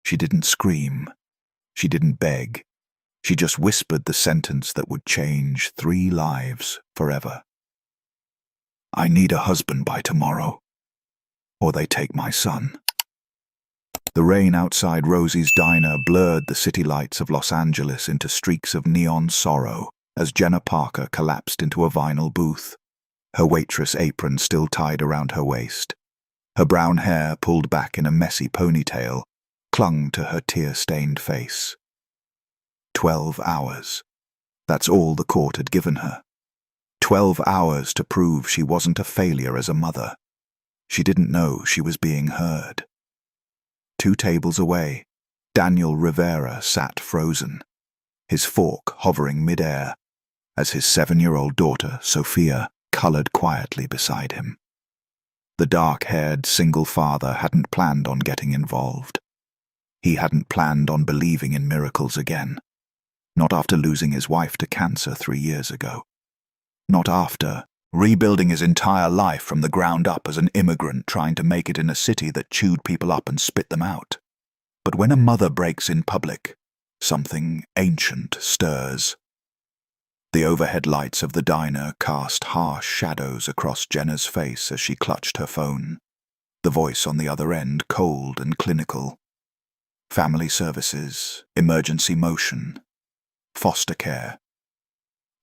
She didn't scream. She didn't beg. She just whispered the sentence that would change 3 lives forever. I need a husband by tomorrow, or they take my son. The rain outside Rosie's diner blurred the city lights of Los Angeles into streaks of neon sorrow as Jenna Parker collapsed into a vinyl booth, her waitress apron still tied around her waist. Her brown hair, pulled back in a messy ponytail, clung to her tear-stained face. 12 hours. That's all the court had given her. 12 hours to prove she wasn't a failure as a mother. She didn't know she was being heard. 2 tables away, Daniel Rivera sat frozen, his fork hovering mid-air, as his 7-year-old daughter, Sophia, colored quietly beside him. The dark-haired single father hadn't planned on getting involved. He hadn't planned on believing in miracles again. Not after losing his wife to cancer 3 years ago. Not after rebuilding his entire life from the ground up as an immigrant trying to make it in a city that chewed people up and spit them out. But when a mother breaks in public, something ancient stirs. The overhead lights of the diner cast harsh shadows across Jenna's face as she clutched her phone, the voice on the other end cold and clinical. Family services, emergency motion, foster care.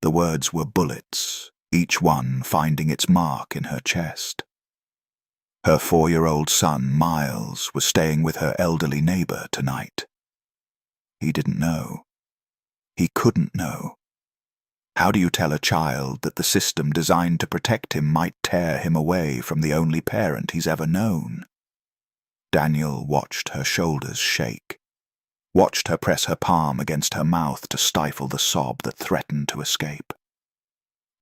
The words were bullets, each one finding its mark in her chest. Her 4-year-old son, Miles, was staying with her elderly neighbor tonight. He didn't know. He couldn't know. How do you tell a child that the system designed to protect him might tear him away from the only parent he's ever known? Daniel watched her shoulders shake, watched her press her palm against her mouth to stifle the sob that threatened to escape.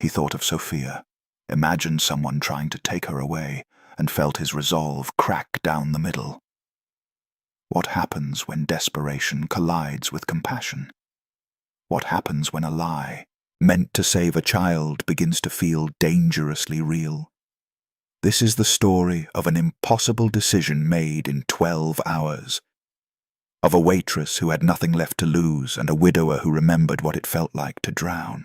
He thought of Sophia, imagined someone trying to take her away, and felt his resolve crack down the middle. What happens when desperation collides with compassion? What happens when a lie, meant to save a child, begins to feel dangerously real? This is the story of an impossible decision made in 12 hours. Of a waitress who had nothing left to lose and a widower who remembered what it felt like to drown.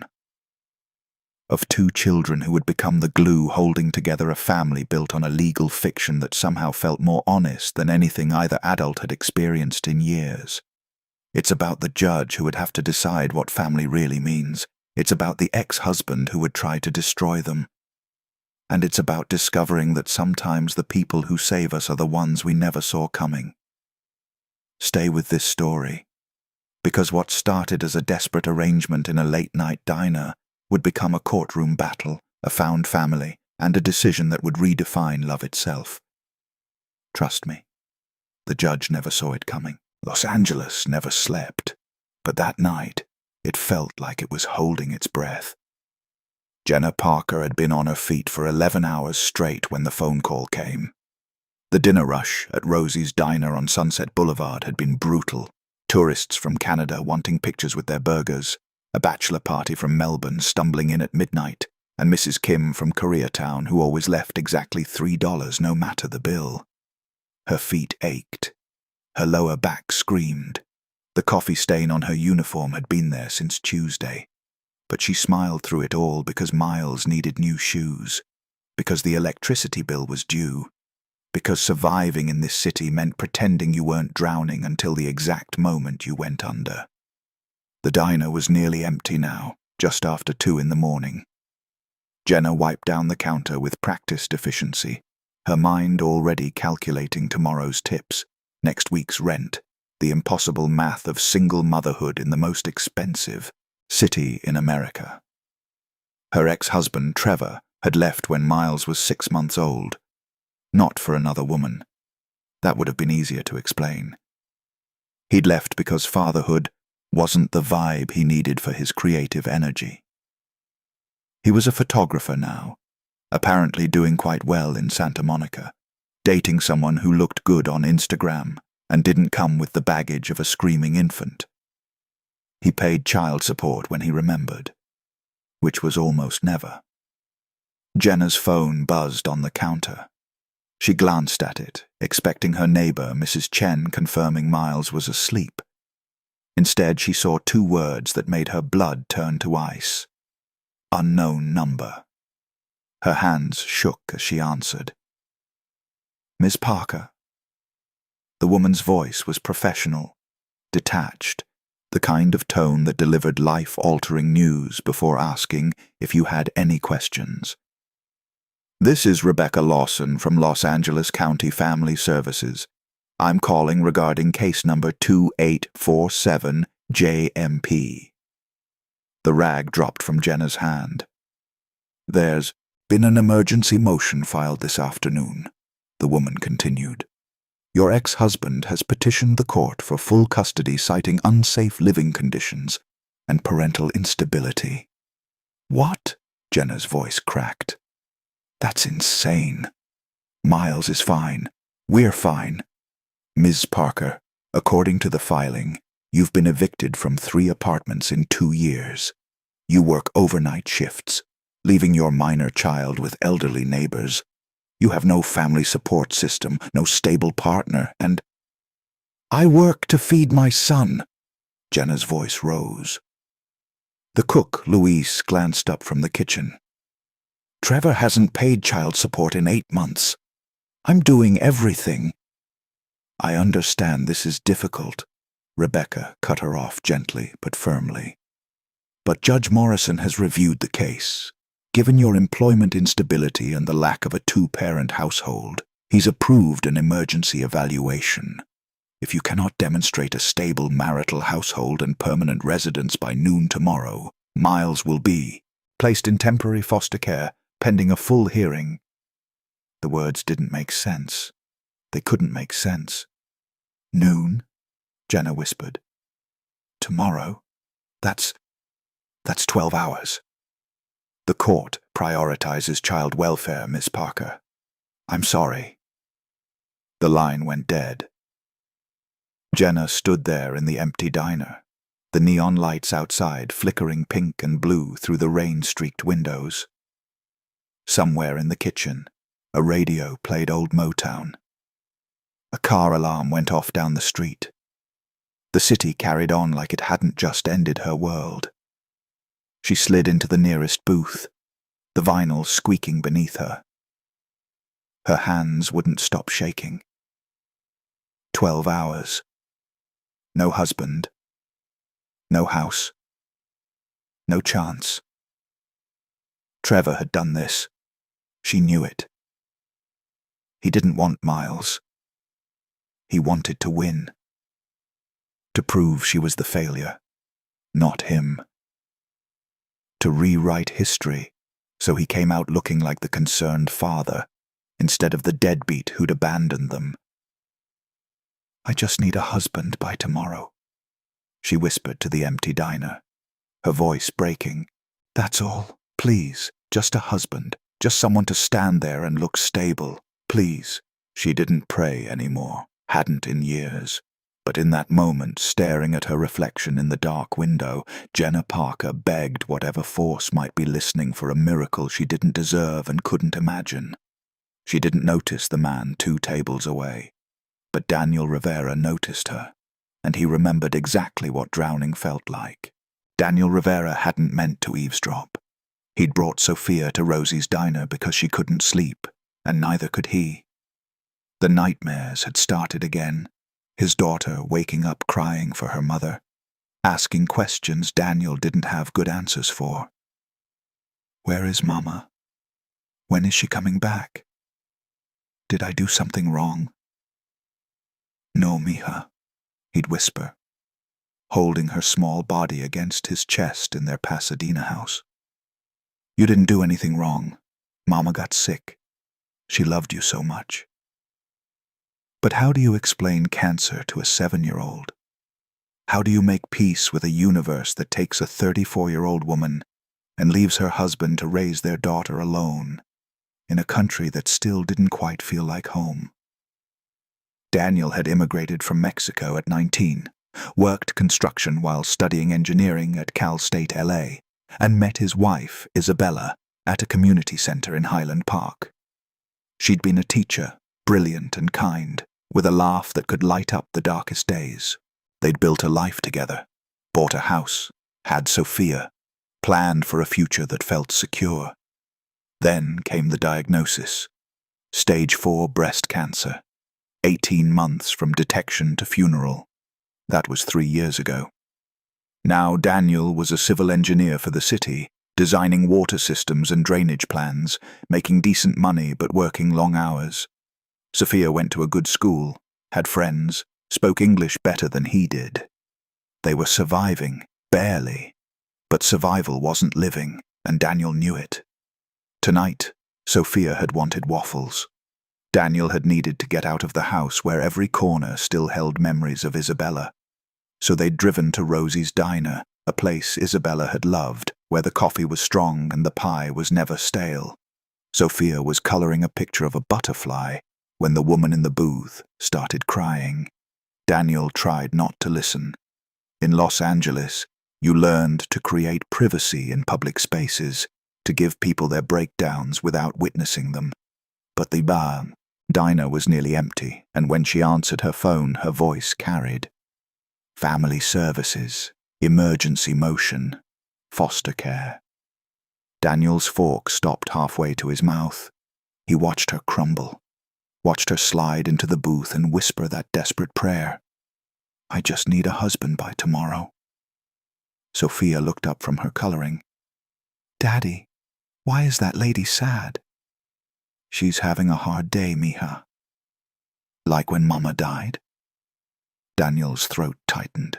Of 2 children who would become the glue holding together a family built on a legal fiction that somehow felt more honest than anything either adult had experienced in years. It's about the judge who would have to decide what family really means. It's about the ex-husband who would try to destroy them. And it's about discovering that sometimes the people who save us are the ones we never saw coming. Stay with this story, because what started as a desperate arrangement in a late-night diner would become a courtroom battle, a found family, and a decision that would redefine love itself. Trust me, the judge never saw it coming. Los Angeles never slept, but that night, it felt like it was holding its breath. Jenna Parker had been on her feet for 11 hours straight when the phone call came. The dinner rush at Rosie's diner on Sunset Boulevard had been brutal. Tourists from Canada wanting pictures with their burgers, a bachelor party from Melbourne stumbling in at midnight, and Mrs. Kim from Koreatown who always left exactly $3 no matter the bill. Her feet ached. Her lower back screamed. The coffee stain on her uniform had been there since Tuesday. But she smiled through it all because Miles needed new shoes, because the electricity bill was due, because surviving in this city meant pretending you weren't drowning until the exact moment you went under. The diner was nearly empty now, just after 2 in the morning. Jenna wiped down the counter with practiced efficiency, her mind already calculating tomorrow's tips, next week's rent, the impossible math of single motherhood in the most expensive city in America. Her ex-husband, Trevor, had left when Miles was 6 months old. Not for another woman. That would have been easier to explain. He'd left because fatherhood wasn't the vibe he needed for his creative energy. He was a photographer now, apparently doing quite well in Santa Monica, dating someone who looked good on Instagram and didn't come with the baggage of a screaming infant. He paid child support when he remembered, which was almost never. Jenna's phone buzzed on the counter. She glanced at it, expecting her neighbor, Mrs. Chen, confirming Miles was asleep. Instead, she saw two words that made her blood turn to ice. Unknown number. Her hands shook as she answered. "Miss Parker." The woman's voice was professional, detached, the kind of tone that delivered life-altering news before asking if you had any questions. "This is Rebecca Lawson from Los Angeles County Family Services. I'm calling regarding case number 2847 JMP. The rag dropped from Jenna's hand. "There's been an emergency motion filed this afternoon," the woman continued. "Your ex-husband has petitioned the court for full custody citing unsafe living conditions and parental instability." "What?" Jenna's voice cracked. "That's insane. Miles is fine. We're fine. Ms. Parker, according to the filing, you've been evicted from 3 apartments in 2 years. You work overnight shifts, leaving your minor child with elderly neighbors. You have no family support system, no stable partner, and—" "I work to feed my son." Jenna's voice rose. The cook, Louise, glanced up from the kitchen. "Trevor hasn't paid child support in 8 months. I'm doing everything." "I understand this is difficult," Rebecca cut her off gently but firmly. "But Judge Morrison has reviewed the case. Given your employment instability and the lack of a 2-parent household, he's approved an emergency evaluation. If you cannot demonstrate a stable marital household and permanent residence by noon tomorrow, Miles will be placed in temporary foster care, pending a full hearing." The words didn't make sense. They couldn't make sense. "Noon?" Jenna whispered. "Tomorrow? That's 12 hours. The court prioritizes child welfare, Miss Parker. I'm sorry." The line went dead. Jenna stood there in the empty diner, the neon lights outside flickering pink and blue through the rain-streaked windows. Somewhere in the kitchen, a radio played old Motown. A car alarm went off down the street. The city carried on like it hadn't just ended her world. She slid into the nearest booth, the vinyl squeaking beneath her. Her hands wouldn't stop shaking. 12 hours. No husband. No house. No chance. Trevor had done this. She knew it. He didn't want Miles. He wanted to win. To prove she was the failure, not him. To rewrite history so he came out looking like the concerned father instead of the deadbeat who'd abandoned them. "I just need a husband by tomorrow," she whispered to the empty diner, her voice breaking. "That's all. Please, just a husband. Just someone to stand there and look stable. Please." She didn't pray anymore, hadn't in years. But in that moment, staring at her reflection in the dark window, Jenna Parker begged whatever force might be listening for a miracle she didn't deserve and couldn't imagine. She didn't notice the man 2 tables away. But Daniel Rivera noticed her, and he remembered exactly what drowning felt like. Daniel Rivera hadn't meant to eavesdrop. He'd brought Sophia to Rosie's diner because she couldn't sleep, and neither could he. The nightmares had started again. His daughter waking up crying for her mother, asking questions Daniel didn't have good answers for. "Where is Mama? When is she coming back? Did I do something wrong?" "No, mija," he'd whisper, holding her small body against his chest in their Pasadena house. "You didn't do anything wrong. Mama got sick. She loved you so much." But how do you explain cancer to a 7-year-old? How do you make peace with a universe that takes a 34-year-old woman and leaves her husband to raise their daughter alone in a country that still didn't quite feel like home? Daniel had immigrated from Mexico at 19, worked construction while studying engineering at Cal State LA, and met his wife, Isabella, at a community center in Highland Park. She'd been a teacher, brilliant and kind, with a laugh that could light up the darkest days. They'd built a life together, bought a house, had Sophia, planned for a future that felt secure. Then came the diagnosis. Stage 4 breast cancer. 18 months from detection to funeral. That was 3 years ago. Now Daniel was a civil engineer for the city, designing water systems and drainage plans, making decent money but working long hours. Sophia went to a good school, had friends, spoke English better than he did. They were surviving, barely. But survival wasn't living, and Daniel knew it. Tonight, Sophia had wanted waffles. Daniel had needed to get out of the house where every corner still held memories of Isabella. So they'd driven to Rosie's Diner, a place Isabella had loved, where the coffee was strong and the pie was never stale. Sophia was coloring a picture of a butterfly when the woman in the booth started crying. Daniel tried not to listen. In Los Angeles, you learned to create privacy in public spaces, to give people their breakdowns without witnessing them. But the diner was nearly empty, and when she answered her phone, her voice carried. Family services, emergency motion, foster care. Daniel's fork stopped halfway to his mouth. He watched her crumble, watched her slide into the booth and whisper that desperate prayer. I just need a husband by tomorrow. Sophia looked up from her coloring. Daddy, why is that lady sad? She's having a hard day, mija. Like when Mama died? Daniel's throat tightened.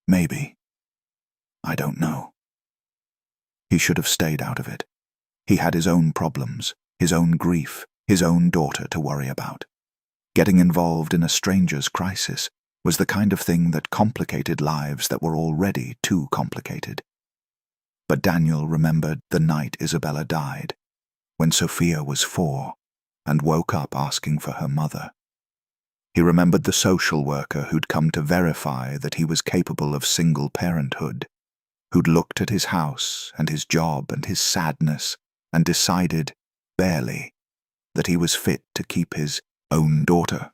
Maybe. I don't know. He should have stayed out of it. He had his own problems, his own grief, his own daughter to worry about. Getting involved in a stranger's crisis was the kind of thing that complicated lives that were already too complicated. But Daniel remembered the night Isabella died, when Sophia was 4 and woke up asking for her mother. He remembered the social worker who'd come to verify that he was capable of single parenthood, who'd looked at his house and his job and his sadness and decided, barely, that he was fit to keep his own daughter.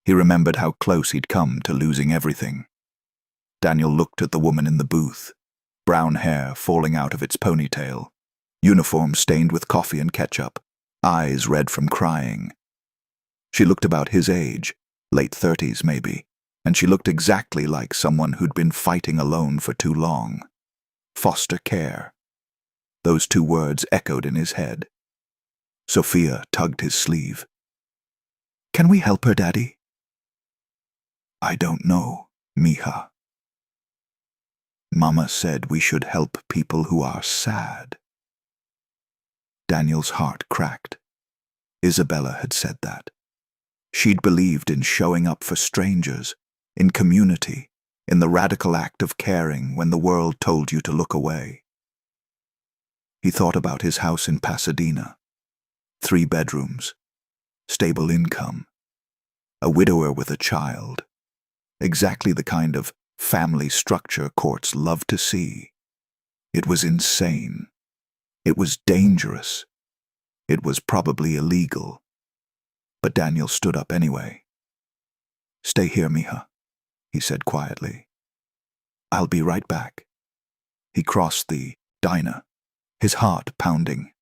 He remembered how close he'd come to losing everything. Daniel looked at the woman in the booth, brown hair falling out of its ponytail, uniform stained with coffee and ketchup, eyes red from crying. She looked about his age, late 30s maybe, and she looked exactly like someone who'd been fighting alone for too long. Foster care. Those 2 words echoed in his head. Sophia tugged his sleeve. Can we help her, Daddy? I don't know, mija. Mama said we should help people who are sad. Daniel's heart cracked. Isabella had said that. She'd believed in showing up for strangers, in community, in the radical act of caring when the world told you to look away. He thought about his house in Pasadena. 3 bedrooms, stable income, a widower with a child. Exactly the kind of family structure courts love to see. It was insane. It was dangerous. It was probably illegal. But Daniel stood up anyway. Stay here, mija, he said quietly. I'll be right back. He crossed the diner, his heart pounding.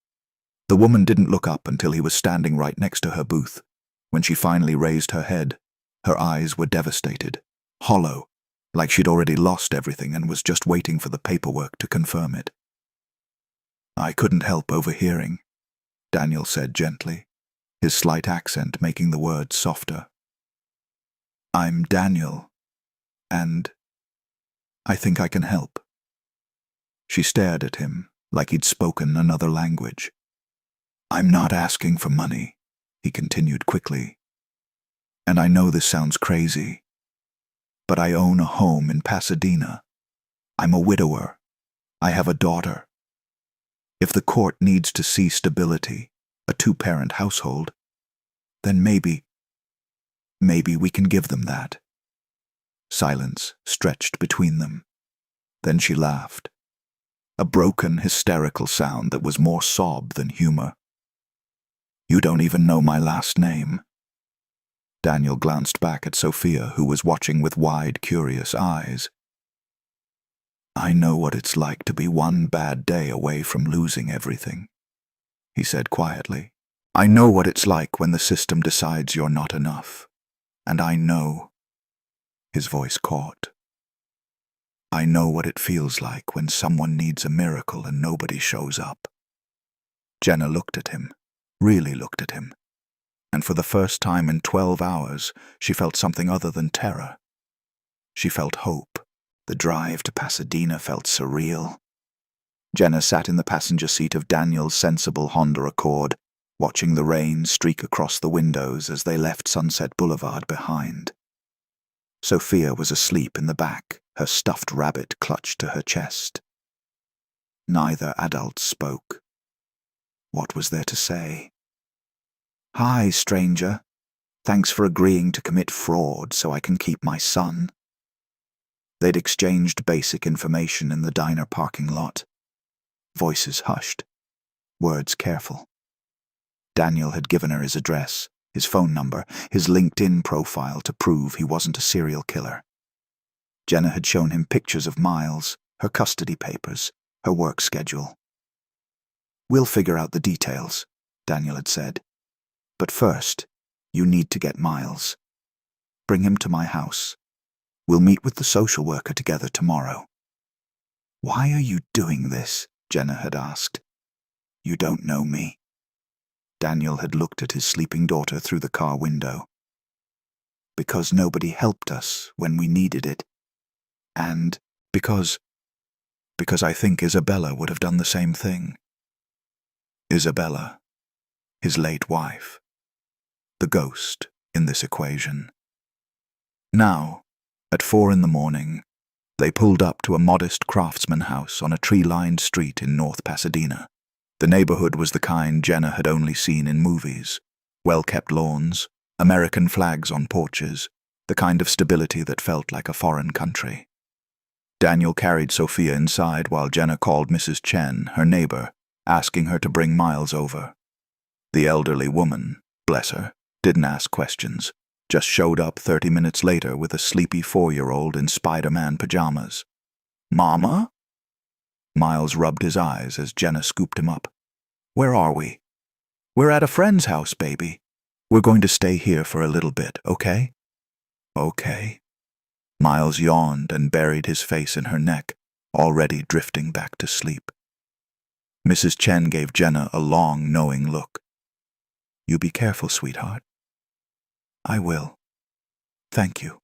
The woman didn't look up until he was standing right next to her booth. When she finally raised her head, her eyes were devastated, hollow, like she'd already lost everything and was just waiting for the paperwork to confirm it. I couldn't help overhearing, Daniel said gently, his slight accent making the words softer. I'm Daniel, and I think I can help. She stared at him like he'd spoken another language. I'm not asking for money, he continued quickly. And I know this sounds crazy, but I own a home in Pasadena. I'm a widower. I have a daughter. If the court needs to see stability, a 2-parent household, then maybe we can give them that. Silence stretched between them. Then she laughed. A broken, hysterical sound that was more sob than humor. You don't even know my last name." Daniel glanced back at Sophia, who was watching with wide, curious eyes. "I know what it's like to be one bad day away from losing everything," he said quietly. "I know what it's like when the system decides you're not enough. And I know—" His voice caught. "I know what it feels like when someone needs a miracle and nobody shows up." Jenna looked at him, really looked at him, and for the first time in 12 hours, she felt something other than terror. She felt hope. The drive to Pasadena felt surreal. Jenna sat in the passenger seat of Daniel's sensible Honda Accord, watching the rain streak across the windows as they left Sunset Boulevard behind. Sophia was asleep in the back, her stuffed rabbit clutched to her chest. Neither adult spoke. What was there to say? "Hi, stranger. Thanks for agreeing to commit fraud so I can keep my son." They'd exchanged basic information in the diner parking lot. Voices hushed, words careful. Daniel had given her his address, his phone number, his LinkedIn profile to prove he wasn't a serial killer. Jenna had shown him pictures of Miles, her custody papers, her work schedule. "We'll figure out the details," Daniel had said. "But first, you need to get Miles. Bring him to my house. We'll meet with the social worker together tomorrow." "Why are you doing this?" Jenna had asked. "You don't know me." Daniel had looked at his sleeping daughter through the car window. "Because nobody helped us when we needed it. And because I think Isabella would have done the same thing." Isabella, his late wife. The ghost in this equation. Now, at 4 a.m, they pulled up to a modest craftsman house on a tree-lined street in North Pasadena. The neighborhood was the kind Jenna had only seen in movies. Well-kept lawns, American flags on porches, the kind of stability that felt like a foreign country. Daniel carried Sophia inside while Jenna called Mrs. Chen, her neighbor, asking her to bring Miles over. The elderly woman, bless her, didn't ask questions, just showed up 30 minutes later with a sleepy 4-year-old in Spider-Man pajamas. "Mama?" Miles rubbed his eyes as Jenna scooped him up. "Where are we?" "We're at a friend's house, baby. We're going to stay here for a little bit, okay?" "Okay." Miles yawned and buried his face in her neck, already drifting back to sleep. Mrs. Chen gave Jenna a long, knowing look. "You be careful, sweetheart." "I will. Thank you.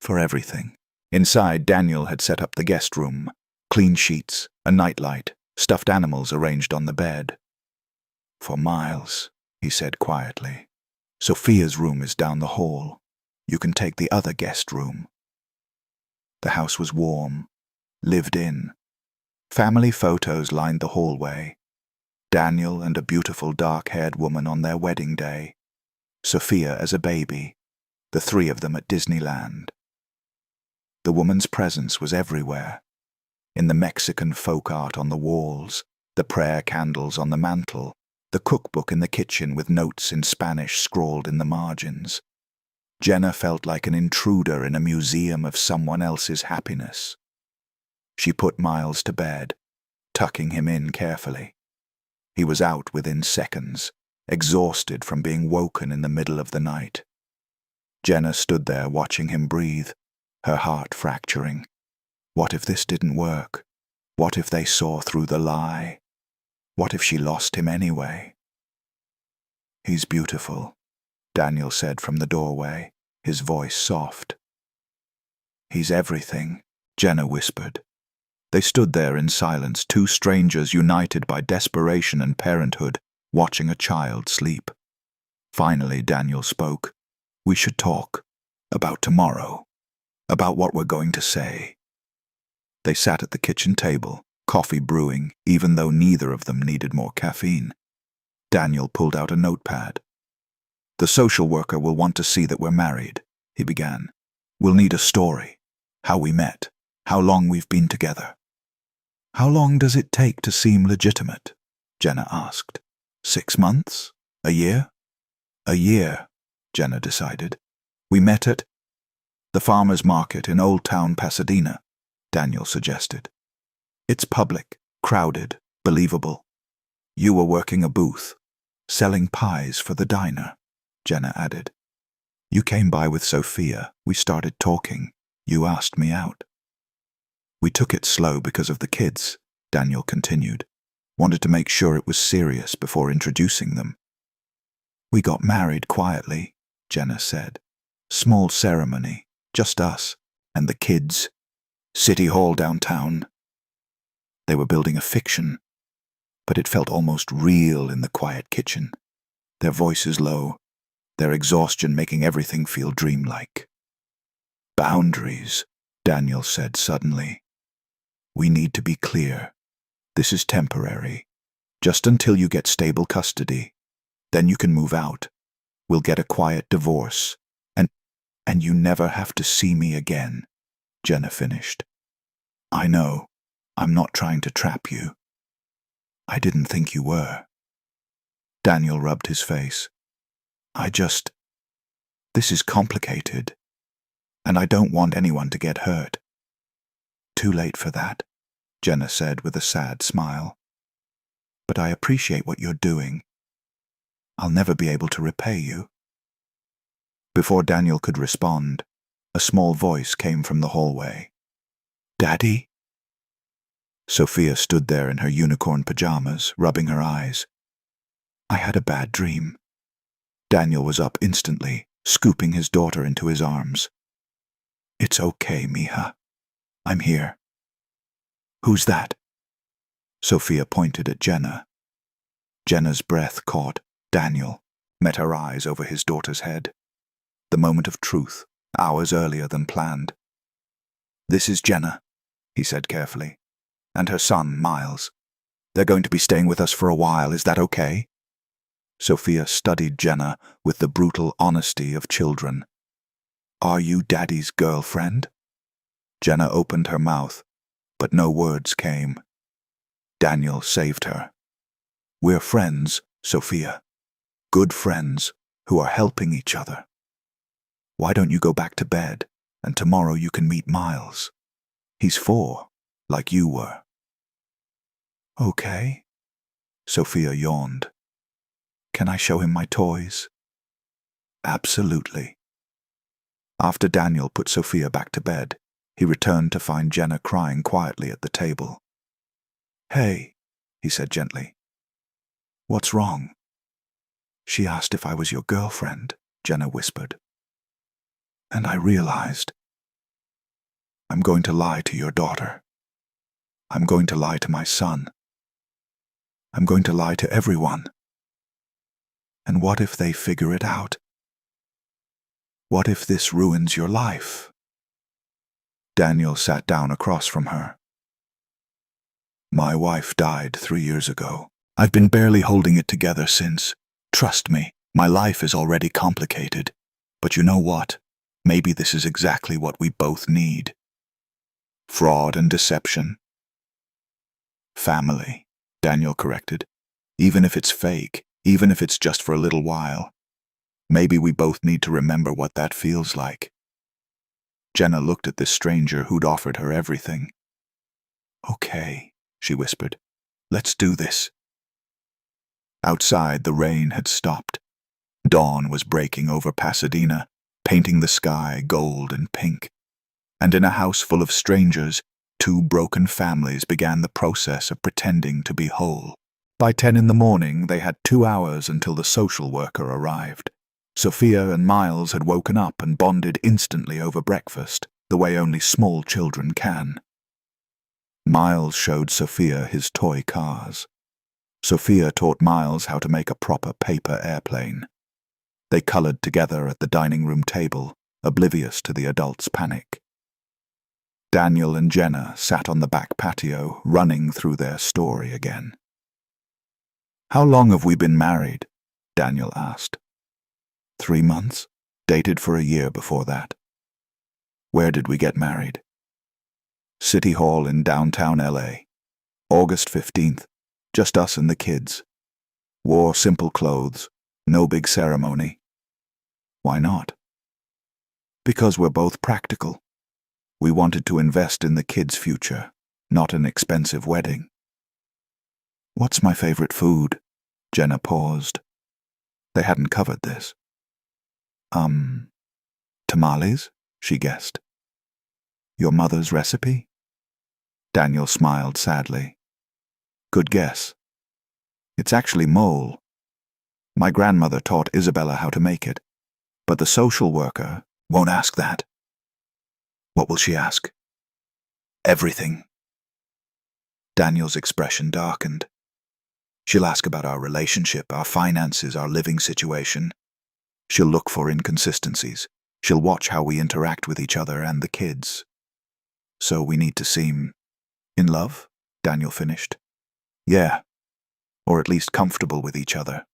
For everything." Inside, Daniel had set up the guest room. Clean sheets, a nightlight, stuffed animals arranged on the bed. "For Miles," he said quietly. "Sophia's room is down the hall. You can take the other guest room." The house was warm, lived in. Family photos lined the hallway. Daniel and a beautiful dark-haired woman on their wedding day. Sophia as a baby, the 3 of them at Disneyland. The woman's presence was everywhere. In the Mexican folk art on the walls, the prayer candles on the mantel, the cookbook in the kitchen with notes in Spanish scrawled in the margins. Jenna felt like an intruder in a museum of someone else's happiness. She put Miles to bed, tucking him in carefully. He was out within seconds, exhausted from being woken in the middle of the night. Jenna stood there watching him breathe, her heart fracturing. What if this didn't work? What if they saw through the lie? What if she lost him anyway? "He's beautiful," Daniel said from the doorway, his voice soft. "He's everything," Jenna whispered. They stood there in silence, 2 strangers united by desperation and parenthood, watching a child sleep. Finally, Daniel spoke. "We should talk. About tomorrow. About what we're going to say." They sat at the kitchen table, coffee brewing, even though neither of them needed more caffeine. Daniel pulled out a notepad. "The social worker will want to see that we're married," he began. "We'll need a story. How we met. How long we've been together." "How long does it take to seem legitimate?" Jenna asked. 6 months? A year? A year, Jenna decided. We met at the farmer's market in Old Town Pasadena, Daniel suggested. It's public, crowded, believable. You were working a booth, selling pies for the diner, Jenna added. You came by with Sophia. We started talking. You asked me out. We took it slow because of the kids, Daniel continued. Wanted to make sure it was serious before introducing them. We got married quietly, Jenna said. Small ceremony, just us and the kids. City Hall downtown. They were building a fiction, but it felt almost real in the quiet kitchen. Their voices low, their exhaustion making everything feel dreamlike. Boundaries, Daniel said suddenly. We need to be clear. This is temporary, just until you get stable custody. Then you can move out. We'll get a quiet divorce, and you never have to see me again, Jenna finished. I know, I'm not trying to trap you. I didn't think you were. Daniel rubbed his face. This is complicated, and I don't want anyone to get hurt. Too late for that, Jenna said with a sad smile. But I appreciate what you're doing. I'll never be able to repay you. Before Daniel could respond, a small voice came from the hallway. Daddy? Sophia stood there in her unicorn pajamas, rubbing her eyes. I had a bad dream. Daniel was up instantly, scooping his daughter into his arms. It's okay, Mija. I'm here. Who's that? Sophia pointed at Jenna. Jenna's breath caught Daniel, met her eyes over his daughter's head. The moment of truth, hours earlier than planned. This is Jenna, he said carefully, and her son, Miles. They're going to be staying with us for a while, is that okay? Sophia studied Jenna with the brutal honesty of children. Are you Daddy's girlfriend? Jenna opened her mouth, but no words came. Daniel saved her. We're friends, Sophia. Good friends who are helping each other. Why don't you go back to bed, and tomorrow you can meet Miles? He's 4, like you were. Okay. Sophia yawned. Can I show him my toys? Absolutely. After Daniel put Sophia back to bed, he returned to find Jenna crying quietly at the table. Hey, he said gently. What's wrong? She asked if I was your girlfriend, Jenna whispered. And I realized, I'm going to lie to your daughter. I'm going to lie to my son. I'm going to lie to everyone. And what if they figure it out? What if this ruins your life? Daniel sat down across from her. My wife died 3 years ago. I've been barely holding it together since. Trust me, my life is already complicated. But you know what? Maybe this is exactly what we both need. Fraud and deception. Family, Daniel corrected. Even if it's fake, even if it's just for a little while. Maybe we both need to remember what that feels like. Jenna looked at this stranger who'd offered her everything. Okay, she whispered. Let's do this. Outside, the rain had stopped. Dawn was breaking over Pasadena, painting the sky gold and pink. And in a house full of strangers, 2 broken families began the process of pretending to be whole. By 10 in the morning, they had 2 hours until the social worker arrived. Sophia and Miles had woken up and bonded instantly over breakfast, the way only small children can. Miles showed Sophia his toy cars. Sophia taught Miles how to make a proper paper airplane. They colored together at the dining room table, oblivious to the adults' panic. Daniel and Jenna sat on the back patio, running through their story again. How long have we been married? Daniel asked. 3 months, dated for a year before that. Where did we get married? City Hall in downtown LA. August 15th, just us and the kids. Wore simple clothes, No big ceremony. Why not? Because we're both practical. We wanted to invest in the kids' future, not an expensive wedding. What's my favorite food? Jenna paused. They hadn't covered this. Tamales? She guessed. Your mother's recipe? Daniel smiled sadly. Good guess. It's actually mole. My grandmother taught Isabella how to make it, but the social worker won't ask that. What will she ask? Everything. Daniel's expression darkened. She'll ask about our relationship, our finances, our living situation. She'll look for inconsistencies. She'll watch how we interact with each other and the kids. So we need to seem in love, Daniel finished. Yeah, or at least comfortable with each other.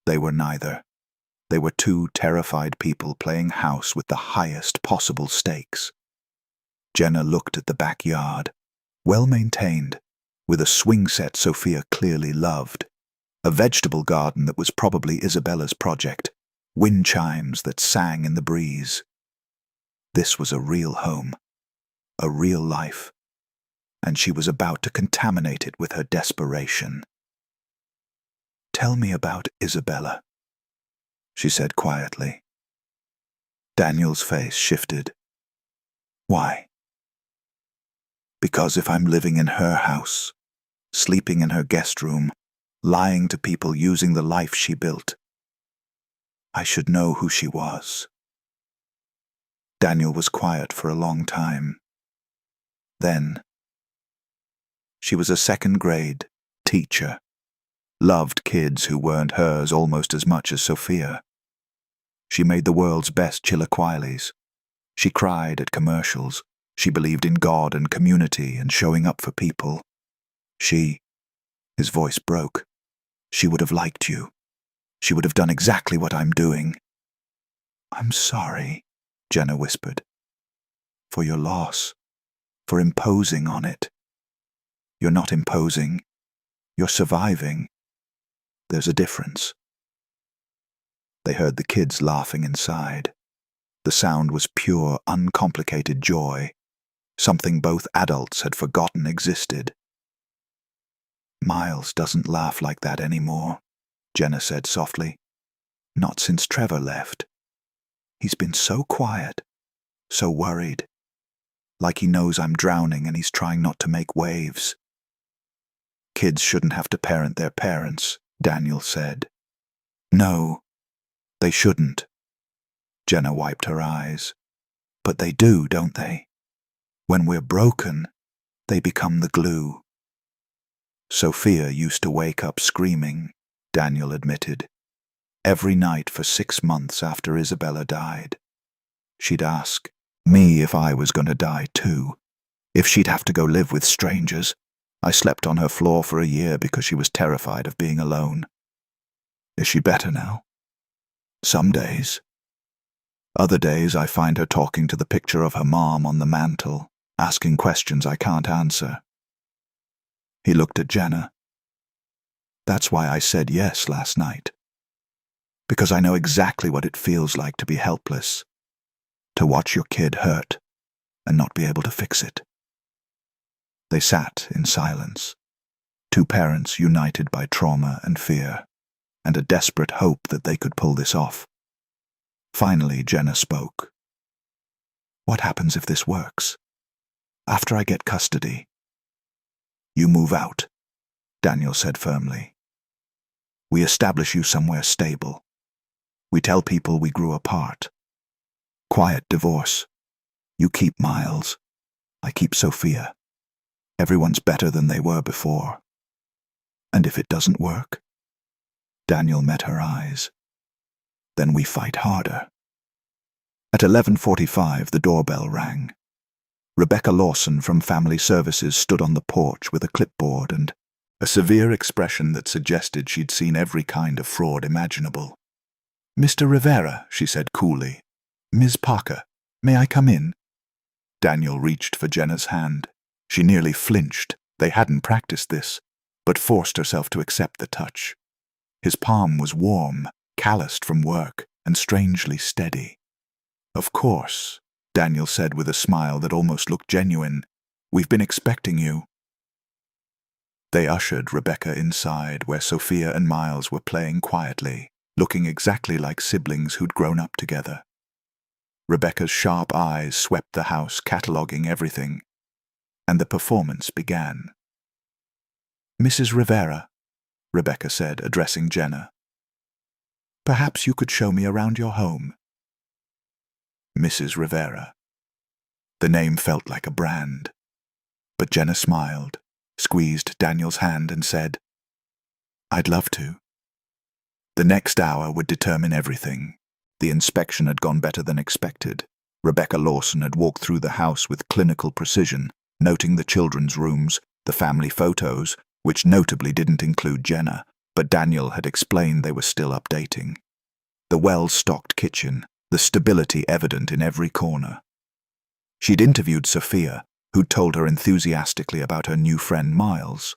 They were neither. They were two terrified people playing house with the highest possible stakes. Jenna looked at the backyard, well maintained, with a swing set Sophia clearly loved, a vegetable garden that was probably Isabella's project, wind chimes that sang in the breeze. This was a real home, a real life, and she was about to contaminate it with her desperation. Tell me about Isabella, she said quietly. Daniel's face shifted. Why? Because if I'm living in her house, sleeping in her guest room, lying to people using the life she built, I should know who she was. Daniel was quiet for a long time. Then, she was a second-grade teacher, loved kids who weren't hers almost as much as Sophia. She made the world's best chilaquiles. She cried at commercials. She believed in God and community and showing up for people. His voice broke. She would have liked you. She would have done exactly what I'm doing. I'm sorry, Jenna whispered. For your loss. For imposing on it. You're not imposing. You're surviving. There's a difference. They heard the kids laughing inside. The sound was pure, uncomplicated joy, something both adults had forgotten existed. Miles doesn't laugh like that anymore, Jenna said softly. Not since Trevor left. He's been so quiet, so worried. Like he knows I'm drowning and he's trying not to make waves. Kids shouldn't have to parent their parents, Daniel said. No, they shouldn't. Jenna wiped her eyes. But they do, don't they? When we're broken, they become the glue. Sophia used to wake up screaming, Daniel admitted. Every night for 6 months after Isabella died. She'd ask me if I was going to die too, if she'd have to go live with strangers. I slept on her floor for a year because she was terrified of being alone. Is she better now? Some days. Other days I find her talking to the picture of her mom on the mantel, asking questions I can't answer. He looked at Jenna. That's why I said yes last night. Because I know exactly what it feels like to be helpless, to watch your kid hurt and not be able to fix it. They sat in silence, two parents united by trauma and fear, and a desperate hope that they could pull this off. Finally, Jenna spoke. What happens if this works? After I get custody? You move out, Daniel said firmly. We establish you somewhere stable. We tell people we grew apart. Quiet divorce. You keep Miles. I keep Sophia. Everyone's better than they were before. And if it doesn't work? Daniel met her eyes. Then we fight harder. At 11:45, the doorbell rang. Rebecca Lawson from Family Services stood on the porch with a clipboard and a severe expression that suggested she'd seen every kind of fraud imaginable. Mr. Rivera, she said coolly. Ms. Parker, may I come in? Daniel reached for Jenna's hand. She nearly flinched. They hadn't practiced this, but forced herself to accept the touch. His palm was warm, calloused from work, and strangely steady. "Of course," Daniel said with a smile that almost looked genuine. "We've been expecting you." They ushered Rebecca inside, where Sophia and Miles were playing quietly, looking exactly like siblings who'd grown up together. Rebecca's sharp eyes swept the house, cataloging everything, and the performance began. "Mrs. Rivera," Rebecca said, addressing Jenna, "perhaps you could show me around your home." Mrs. Rivera. The name felt like a brand. But Jenna smiled, squeezed Daniel's hand, and said, "I'd love to." The next hour would determine everything. The inspection had gone better than expected. Rebecca Lawson had walked through the house with clinical precision, noting the children's rooms, the family photos, which notably didn't include Jenna, but Daniel had explained they were still updating. The well-stocked kitchen, the stability evident in every corner. She'd interviewed Sophia, who'd told her enthusiastically about her new friend Miles.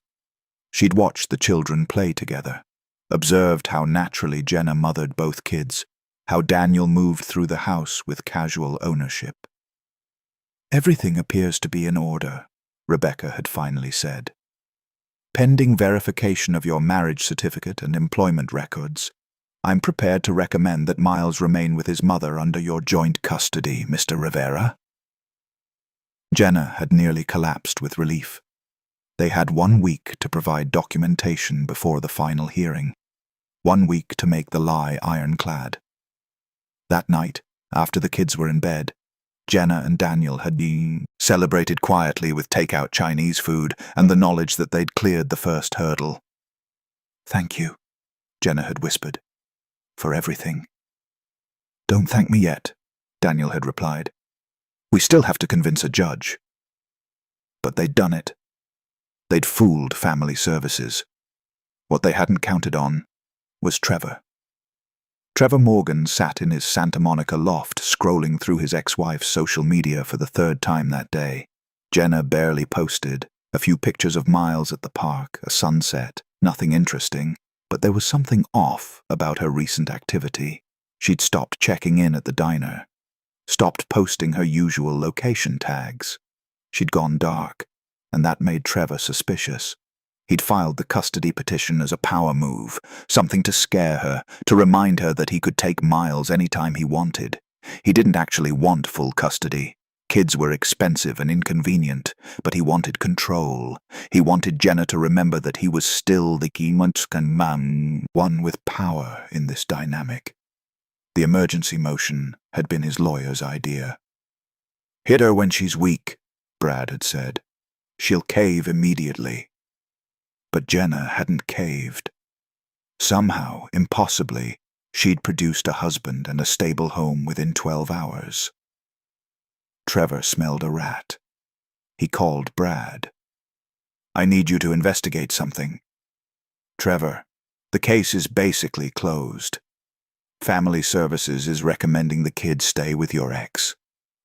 She'd watched the children play together, observed how naturally Jenna mothered both kids, how Daniel moved through the house with casual ownership. "Everything appears to be in order," Rebecca had finally said. "Pending verification of your marriage certificate and employment records, I'm prepared to recommend that Miles remain with his mother under your joint custody, Mr. Rivera." Jenna had nearly collapsed with relief. They had 1 week to provide documentation before the final hearing. 1 week to make the lie ironclad. That night, after the kids were in bed, Jenna and Daniel had been celebrated quietly with takeout Chinese food and the knowledge that they'd cleared the first hurdle. "Thank you," Jenna had whispered, "for everything." "Don't thank me yet," Daniel had replied. "We still have to convince a judge." But they'd done it. They'd fooled family services. What they hadn't counted on was Trevor. Trevor Morgan sat in his Santa Monica loft, scrolling through his ex-wife's social media for the 3rd time that day. Jenna barely posted. A few pictures of Miles at the park, a sunset, nothing interesting. But there was something off about her recent activity. She'd stopped checking in at the diner, stopped posting her usual location tags. She'd gone dark, and that made Trevor suspicious. He'd filed the custody petition as a power move, something to scare her, to remind her that he could take Miles anytime he wanted. He didn't actually want full custody. Kids were expensive and inconvenient, but he wanted control. He wanted Jenna to remember that he was still the man, one with power in this dynamic. The emergency motion had been his lawyer's idea. "Hit her when she's weak," Brad had said. "She'll cave immediately." But Jenna hadn't caved. Somehow, impossibly, she'd produced a husband and a stable home within 12 hours. Trevor smelled a rat. He called Brad. "I need you to investigate something." "Trevor, the case is basically closed. Family Services is recommending the kids stay with your ex."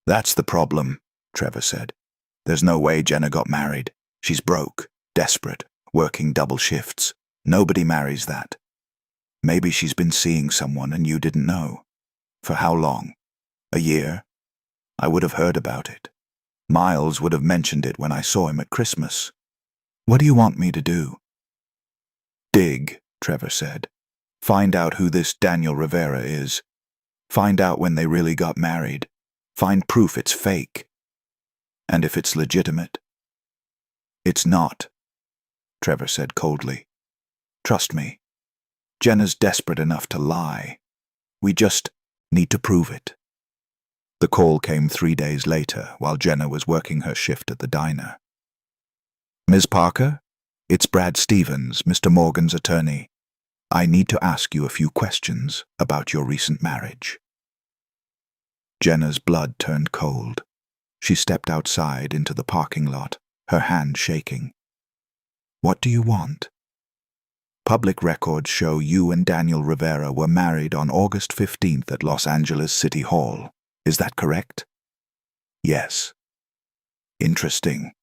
"That's the problem," Trevor said. "There's no way Jenna got married. She's broke, desperate, working double shifts. Nobody marries that. Maybe she's been seeing someone and you didn't know. For how long? A year? I would have heard about it. Miles would have mentioned it when I saw him at Christmas. What do you want me to do?" "Dig," Trevor said. "Find out who this Daniel Rivera is. Find out when they really got married. Find proof it's fake. And if it's legitimate." "It's not," Trevor said coldly. "Trust me. Jenna's desperate enough to lie. We just need to prove it." The call came 3 days later while Jenna was working her shift at the diner. "Ms. Parker, it's Brad Stevens, Mr. Morgan's attorney. I need to ask you a few questions about your recent marriage." Jenna's blood turned cold. She stepped outside into the parking lot, her hand shaking. "What do you want?" "Public records show you and Daniel Rivera were married on August 15th at Los Angeles City Hall. Is that correct?" "Yes." "Interesting,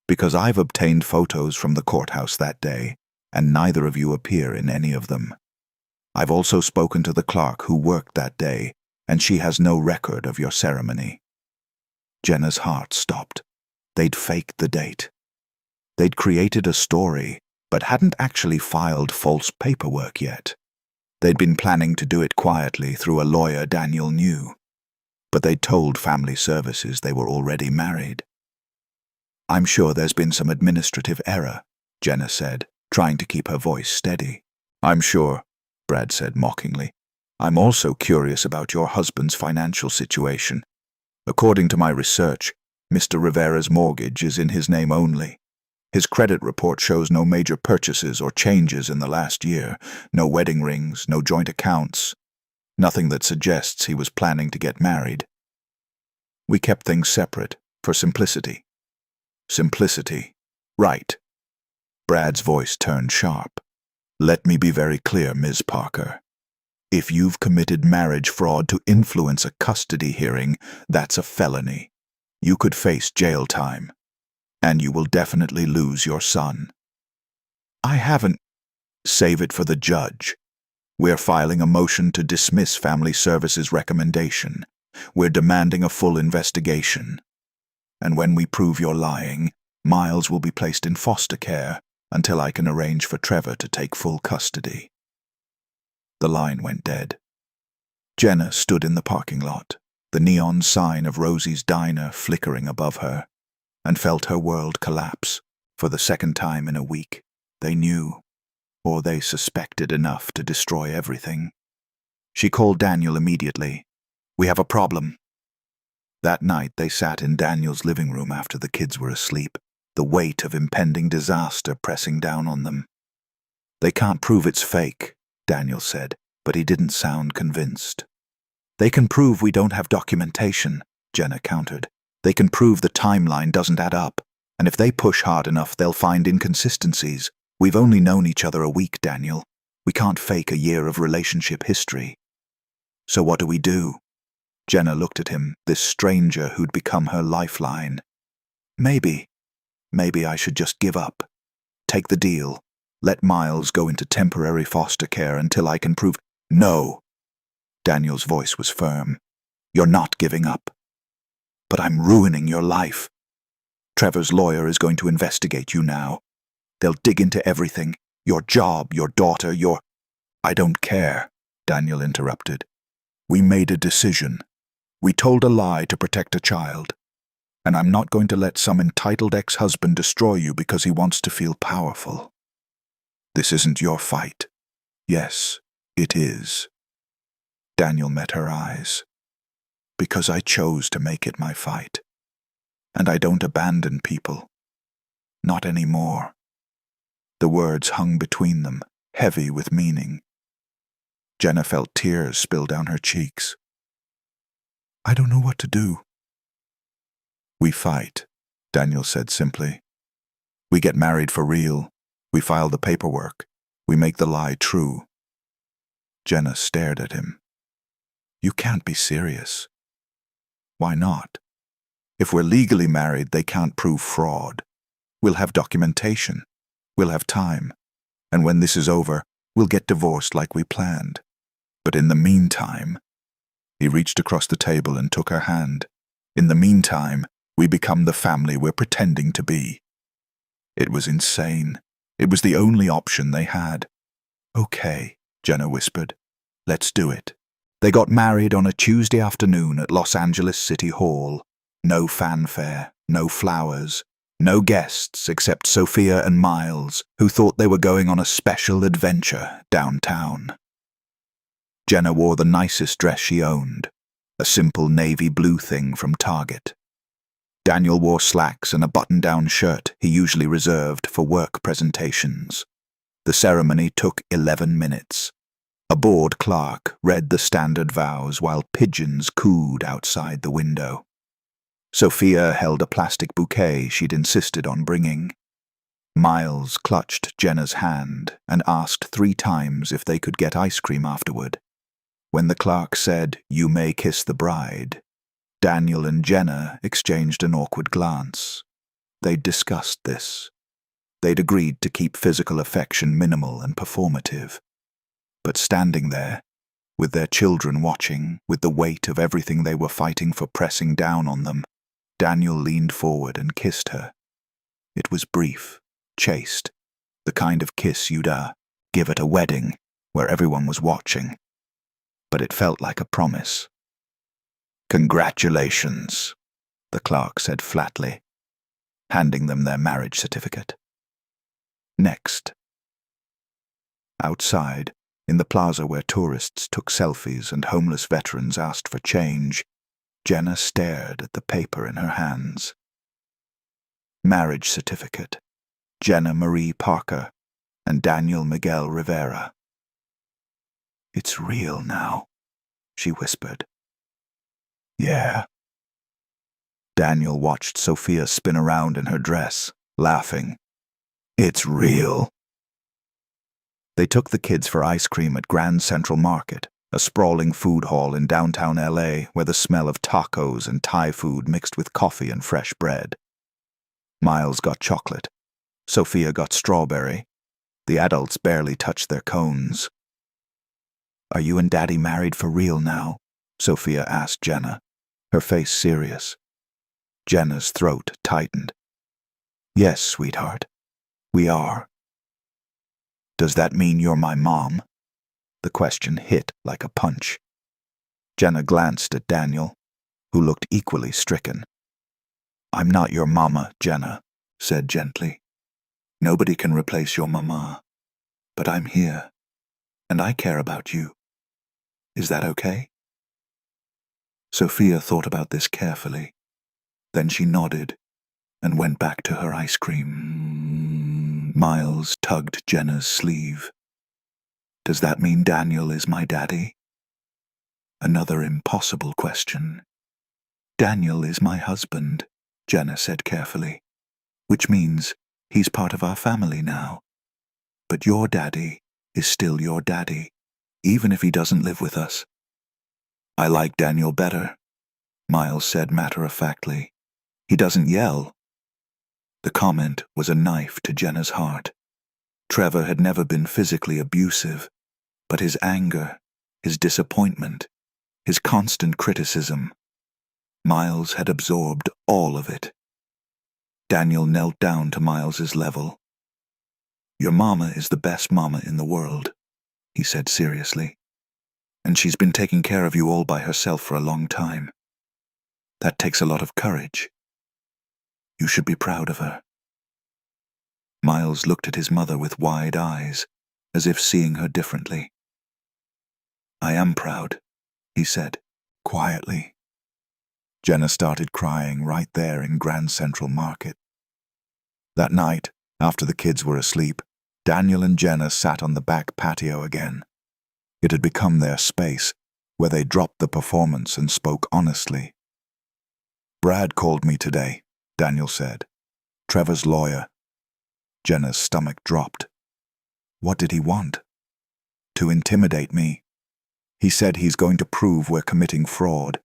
because I've obtained photos from the courthouse that day, and neither of you appear in any of them. I've also spoken to the clerk who worked that day, and she has no record of your ceremony." Jenna's heart stopped. They'd faked the date. They'd created a story, but hadn't actually filed false paperwork yet. They'd been planning to do it quietly through a lawyer Daniel knew, but they'd told family services they were already married. "I'm sure there's been some administrative error," Jenna said, trying to keep her voice steady. "I'm sure," Brad said mockingly. "I'm also curious about your husband's financial situation. According to my research, Mr. Rivera's mortgage is in his name only. His credit report shows no major purchases or changes in the last year, no wedding rings, no joint accounts, nothing that suggests he was planning to get married. We kept things separate, for simplicity." "Simplicity. Right." Brad's voice turned sharp. "Let me be very clear, Ms. Parker. If you've committed marriage fraud to influence a custody hearing, that's a felony. You could face jail time, and you will definitely lose your son." "I haven't." "Save it for the judge. We're filing a motion to dismiss Family Services' recommendation. We're demanding a full investigation. And when we prove you're lying, Miles will be placed in foster care until I can arrange for Trevor to take full custody." The line went dead. Jenna stood in the parking lot, the neon sign of Rosie's Diner flickering above her, and felt her world collapse. For the second time in a week, they knew, or they suspected enough to destroy everything. She called Daniel immediately. "We have a problem." That night they sat in Daniel's living room after the kids were asleep, the weight of impending disaster pressing down on them. "They can't prove it's fake," Daniel said, but he didn't sound convinced. "They can prove we don't have documentation," Jenna countered. "They can prove the timeline doesn't add up, and if they push hard enough they'll find inconsistencies. We've only known each other a week, Daniel. We can't fake a year of relationship history." "So what do we do?" Jenna looked at him, this stranger who'd become her lifeline. Maybe I should just give up. Take the deal. Let Miles go into temporary foster care until I can prove—" "No." Daniel's voice was firm. "You're not giving up." "But I'm ruining your life. Trevor's lawyer is going to investigate you now. They'll dig into everything. Your job, your daughter, your—" "I don't care," Daniel interrupted. "We made a decision. We told a lie to protect a child. And I'm not going to let some entitled ex-husband destroy you because he wants to feel powerful. This isn't your fight." "Yes, it is." Daniel met her eyes. "Because I chose to make it my fight. And I don't abandon people. Not anymore." The words hung between them, heavy with meaning. Jenna felt tears spill down her cheeks. "I don't know what to do." "We fight," Daniel said simply. "We get married for real. We file the paperwork. We make the lie true." Jenna stared at him. "You can't be serious." "Why not? If we're legally married, they can't prove fraud. We'll have documentation. We'll have time. And when this is over, we'll get divorced like we planned. But in the meantime—" He reached across the table and took her hand. "In the meantime, we become the family we're pretending to be." It was insane. It was the only option they had. "Okay," Jenna whispered. "Let's do it." They got married on a Tuesday afternoon at Los Angeles City Hall. No fanfare, no flowers, no guests except Sophia and Miles, who thought they were going on a special adventure downtown. Jenna wore the nicest dress she owned, a simple navy blue thing from Target. Daniel wore slacks and a button-down shirt he usually reserved for work presentations. The ceremony took 11 minutes. A bored clerk read the standard vows while pigeons cooed outside the window. Sophia held a plastic bouquet she'd insisted on bringing. Miles clutched Jenna's hand and asked 3 times if they could get ice cream afterward. When the clerk said, "You may kiss the bride," Daniel and Jenna exchanged an awkward glance. They'd discussed this. They'd agreed to keep physical affection minimal and performative. But standing there, with their children watching, with the weight of everything they were fighting for pressing down on them, Daniel leaned forward and kissed her. It was brief, chaste, the kind of kiss you'd give at a wedding where everyone was watching. But it felt like a promise. "Congratulations," the clerk said flatly, handing them their marriage certificate. Next. Outside, in the plaza where tourists took selfies and homeless veterans asked for change, Jenna stared at the paper in her hands. Marriage certificate, Jenna Marie Parker and Daniel Miguel Rivera. "It's real now," she whispered. "Yeah." Daniel watched Sophia spin around in her dress, laughing. "It's real." They took the kids for ice cream at Grand Central Market, a sprawling food hall in downtown LA where the smell of tacos and Thai food mixed with coffee and fresh bread. Miles got chocolate. Sophia got strawberry. The adults barely touched their cones. "Are you and Daddy married for real now?" Sophia asked Jenna, her face serious. Jenna's throat tightened. "Yes, sweetheart, we are." "Does that mean you're my mom?" The question hit like a punch. Jenna glanced at Daniel, who looked equally stricken. "I'm not your mama," Jenna said gently. "Nobody can replace your mama. But I'm here, and I care about you. Is that okay?" Sophia thought about this carefully. Then she nodded and went back to her ice cream. Miles tugged Jenna's sleeve. "Does that mean Daniel is my daddy?" Another impossible question. "Daniel is my husband," Jenna said carefully, "which means he's part of our family now. But your daddy is still your daddy, even if he doesn't live with us." "I like Daniel better," Miles said matter-of-factly. "He doesn't yell." The comment was a knife to Jenna's heart. Trevor had never been physically abusive, but his anger, his disappointment, his constant criticism, Miles had absorbed all of it. Daniel knelt down to Miles's level. "Your mama is the best mama in the world," he said seriously. "And she's been taking care of you all by herself for a long time. That takes a lot of courage. You should be proud of her." Miles looked at his mother with wide eyes, as if seeing her differently. "I am proud," he said, quietly. Jenna started crying right there in Grand Central Market. That night, after the kids were asleep, Daniel and Jenna sat on the back patio again. It had become their space, where they dropped the performance and spoke honestly. "Brad called me today," Daniel said. "Trevor's lawyer." Jenna's stomach dropped. "What did he want?" "To intimidate me. He said he's going to prove we're committing fraud.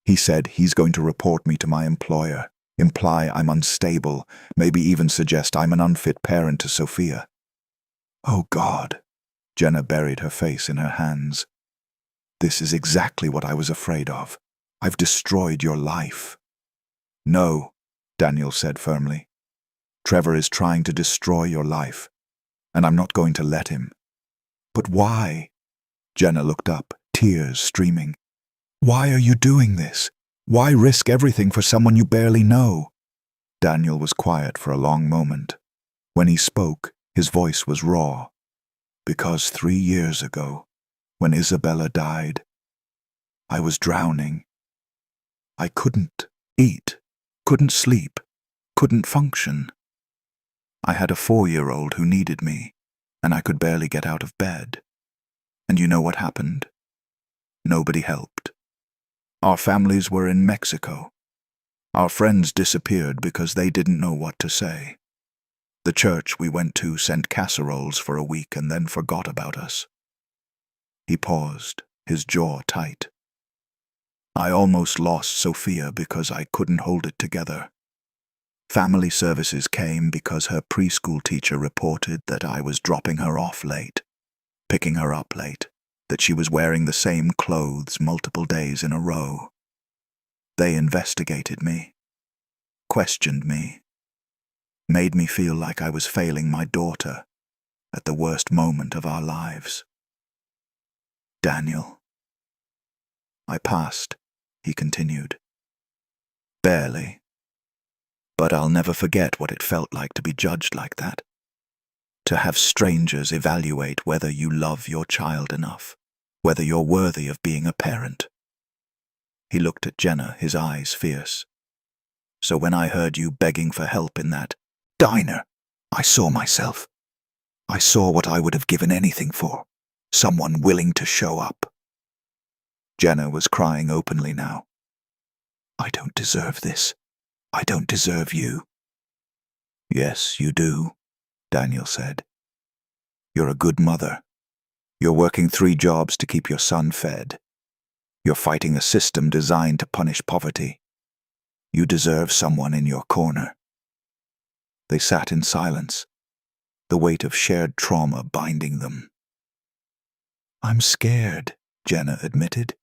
He said he's going to report me to my employer, imply I'm unstable, maybe even suggest I'm an unfit parent to Sophia." "Oh God." Jenna buried her face in her hands. "This is exactly what I was afraid of. I've destroyed your life." "No," Daniel said firmly. "Trevor is trying to destroy your life, and I'm not going to let him." "But why?" Jenna looked up, tears streaming. "Why are you doing this? Why risk everything for someone you barely know?" Daniel was quiet for a long moment. When he spoke, his voice was raw. "Because 3 years ago, when Isabella died, I was drowning. I couldn't eat, couldn't sleep, couldn't function. I had a 4-year-old who needed me, and I could barely get out of bed. And you know what happened? Nobody helped. Our families were in Mexico. Our friends disappeared because they didn't know what to say. The church we went to sent casseroles for a week and then forgot about us." He paused, his jaw tight. "I almost lost Sophia because I couldn't hold it together. Family services came because her preschool teacher reported that I was dropping her off late. picking her up late, that she was wearing the same clothes multiple days in a row. They investigated me, questioned me, made me feel like I was failing my daughter at the worst moment of our lives. Daniel. I passed, he continued. Barely. But I'll never forget what it felt like to be judged like that. To have strangers evaluate whether you love your child enough, whether you're worthy of being a parent. He looked at Jenna, his eyes fierce. So when I heard you begging for help in that diner, I saw myself. I saw what I would have given anything for, someone willing to show up. Jenna was crying openly now. I don't deserve this. I don't deserve you. Yes, you do, Daniel said. You're a good mother. You're working 3 jobs to keep your son fed. You're fighting a system designed to punish poverty. You deserve someone in your corner. They sat in silence, the weight of shared trauma binding them. I'm scared, Jenna admitted.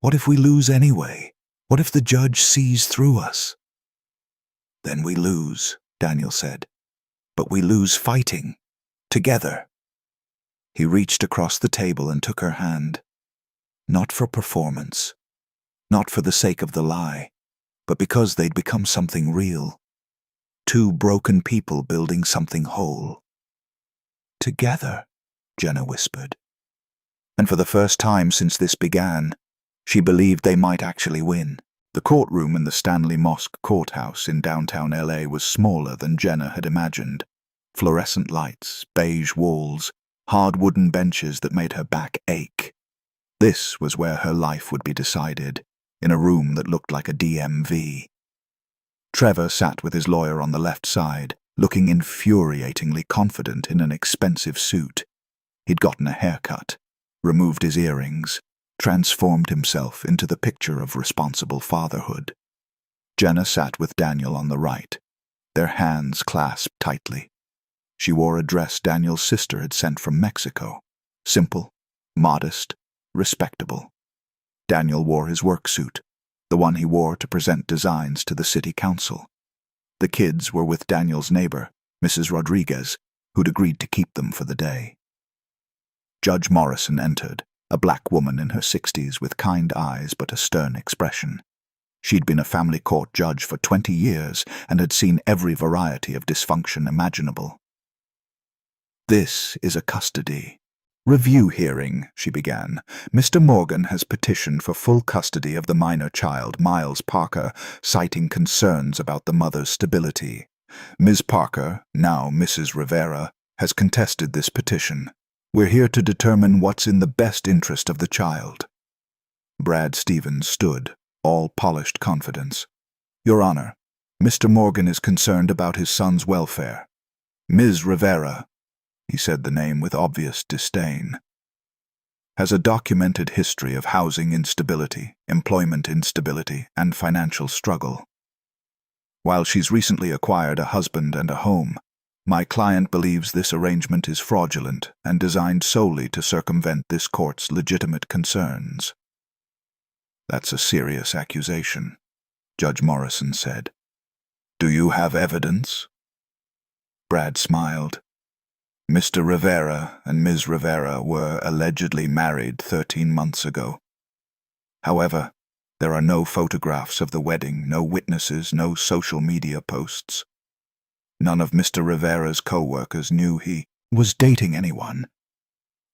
What if we lose anyway? What if the judge sees through us? Then we lose, Daniel said. But we lose fighting, together. He reached across the table and took her hand. Not for performance, not for the sake of the lie, but because they'd become something real. 2 broken people building something whole. Together, Jenna whispered. And for the first time since this began, she believed they might actually win. The courtroom in the Stanley Mosque Courthouse in downtown LA was smaller than Jenna had imagined. Fluorescent lights, beige walls, hard wooden benches that made her back ache. This was where her life would be decided, in a room that looked like a DMV. Trevor sat with his lawyer on the left side, looking infuriatingly confident in an expensive suit. He'd gotten a haircut, removed his earrings, transformed himself into the picture of responsible fatherhood. Jenna sat with Daniel on the right, their hands clasped tightly. She wore a dress Daniel's sister had sent from Mexico. Simple, modest, respectable. Daniel wore his work suit, the one he wore to present designs to the city council. The kids were with Daniel's neighbor, Mrs. Rodriguez, who'd agreed to keep them for the day. Judge Morrison entered, a black woman in her 60s with kind eyes but a stern expression. She'd been a family court judge for 20 years and had seen every variety of dysfunction imaginable. This is a custody review hearing, she began. Mr. Morgan has petitioned for full custody of the minor child, Miles Parker, citing concerns about the mother's stability. Ms. Parker, now Mrs. Rivera, has contested this petition. We're here to determine what's in the best interest of the child. Brad Stevens stood, all polished confidence. Your Honor, Mr. Morgan is concerned about his son's welfare. Ms. Rivera, he said the name with obvious disdain, has a documented history of housing instability, employment instability, and financial struggle. While she's recently acquired a husband and a home, my client believes this arrangement is fraudulent and designed solely to circumvent this court's legitimate concerns. That's a serious accusation, Judge Morrison said. Do you have evidence? Brad smiled. Mr. Rivera and Ms. Rivera were allegedly married 13 months ago. However, there are no photographs of the wedding, no witnesses, no social media posts. None of Mr. Rivera's co-workers knew he was dating anyone.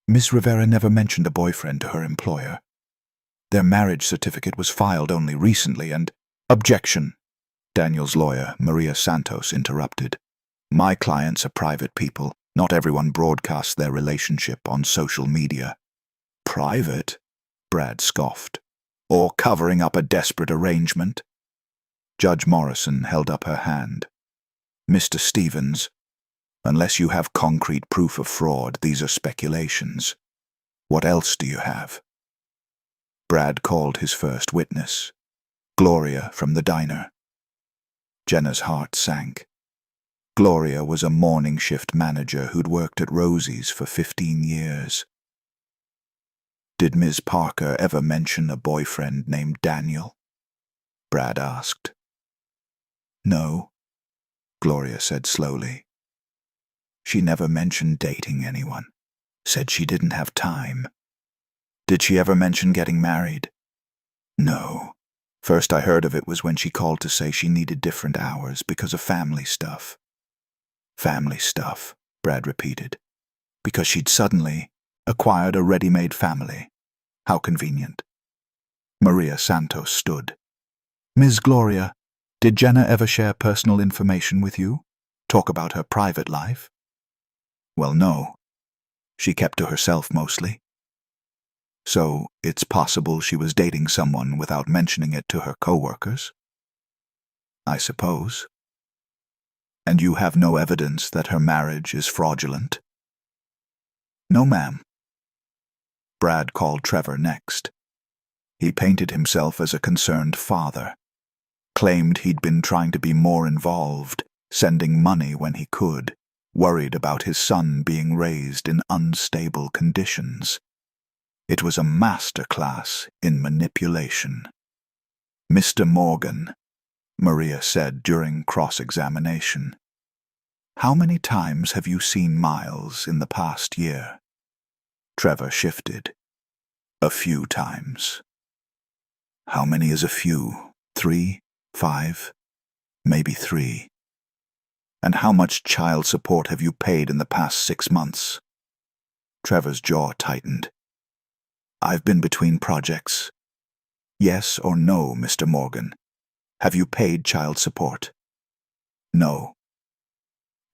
Ms. Rivera never mentioned a boyfriend to her employer. Their marriage certificate was filed only recently and— Objection, Daniel's lawyer, Maria Santos, interrupted. My clients are private people. Not everyone broadcasts their relationship on social media. Private? Brad scoffed. Or covering up a desperate arrangement? Judge Morrison held up her hand. Mr. Stevens, unless you have concrete proof of fraud, these are speculations. What else do you have? Brad called his first witness, Gloria from the diner. Jenna's heart sank. Gloria was a morning shift manager who'd worked at Rosie's for 15 years. Did Ms. Parker ever mention a boyfriend named Daniel? Brad asked. No, Gloria said slowly. She never mentioned dating anyone. Said she didn't have time. Did she ever mention getting married? No. First I heard of it was when she called to say she needed different hours because of family stuff. Family stuff, Brad repeated. Because she'd suddenly acquired a ready-made family. How convenient. Maria Santos stood. Ms. Gloria, did Jenna ever share personal information with you? Talk about her private life? Well, no. She kept to herself mostly. So, it's possible she was dating someone without mentioning it to her co-workers? I suppose. And you have no evidence that her marriage is fraudulent? No, ma'am. Brad called Trevor next. He painted himself as a concerned father, claimed he'd been trying to be more involved, sending money when he could, worried about his son being raised in unstable conditions. It was a masterclass in manipulation. Mr. Morgan, Maria said during cross-examination, how many times have you seen Miles in the past year? Trevor shifted. A few times. How many is a few? 3? 5? Maybe 3. And how much child support have you paid in the past 6 months? Trevor's jaw tightened. I've been between projects. Yes or no, Mr. Morgan? Have you paid child support? No.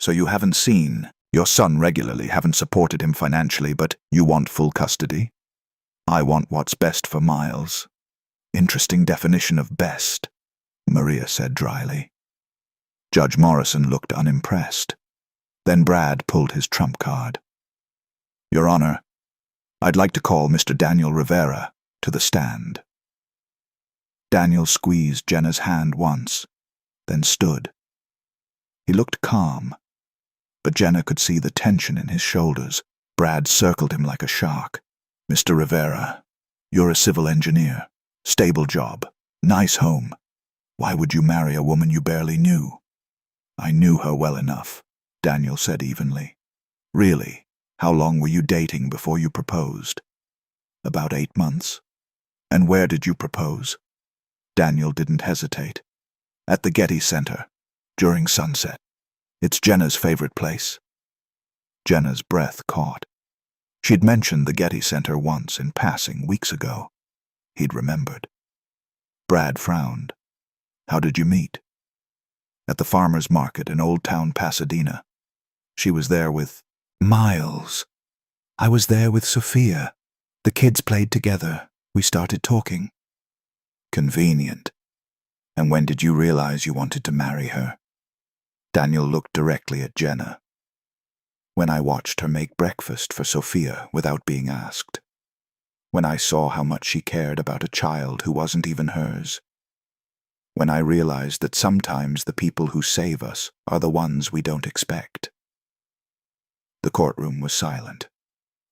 So you haven't seen your son regularly, haven't supported him financially, but you want full custody? I want what's best for Miles. Interesting definition of best, Maria said dryly. Judge Morrison looked unimpressed. Then Brad pulled his trump card. Your Honor, I'd like to call Mr. Daniel Rivera to the stand. Daniel squeezed Jenna's hand once, then stood. He looked calm, but Jenna could see the tension in his shoulders. Brad circled him like a shark. Mr. Rivera, you're a civil engineer. Stable job. Nice home. Why would you marry a woman you barely knew? I knew her well enough, Daniel said evenly. Really? How long were you dating before you proposed? About 8 months. And where did you propose? Daniel didn't hesitate. At the Getty Center, during sunset. It's Jenna's favorite place. Jenna's breath caught. She'd mentioned the Getty Center once in passing weeks ago. He'd remembered. Brad frowned. How did you meet? At the farmer's market in Old Town Pasadena. She was there with Miles. I was there with Sophia. The kids played together. We started talking. Convenient. And when did you realize you wanted to marry her? Daniel looked directly at Jenna. When I watched her make breakfast for Sophia without being asked. When I saw how much she cared about a child who wasn't even hers. When I realized that sometimes the people who save us are the ones we don't expect. The courtroom was silent.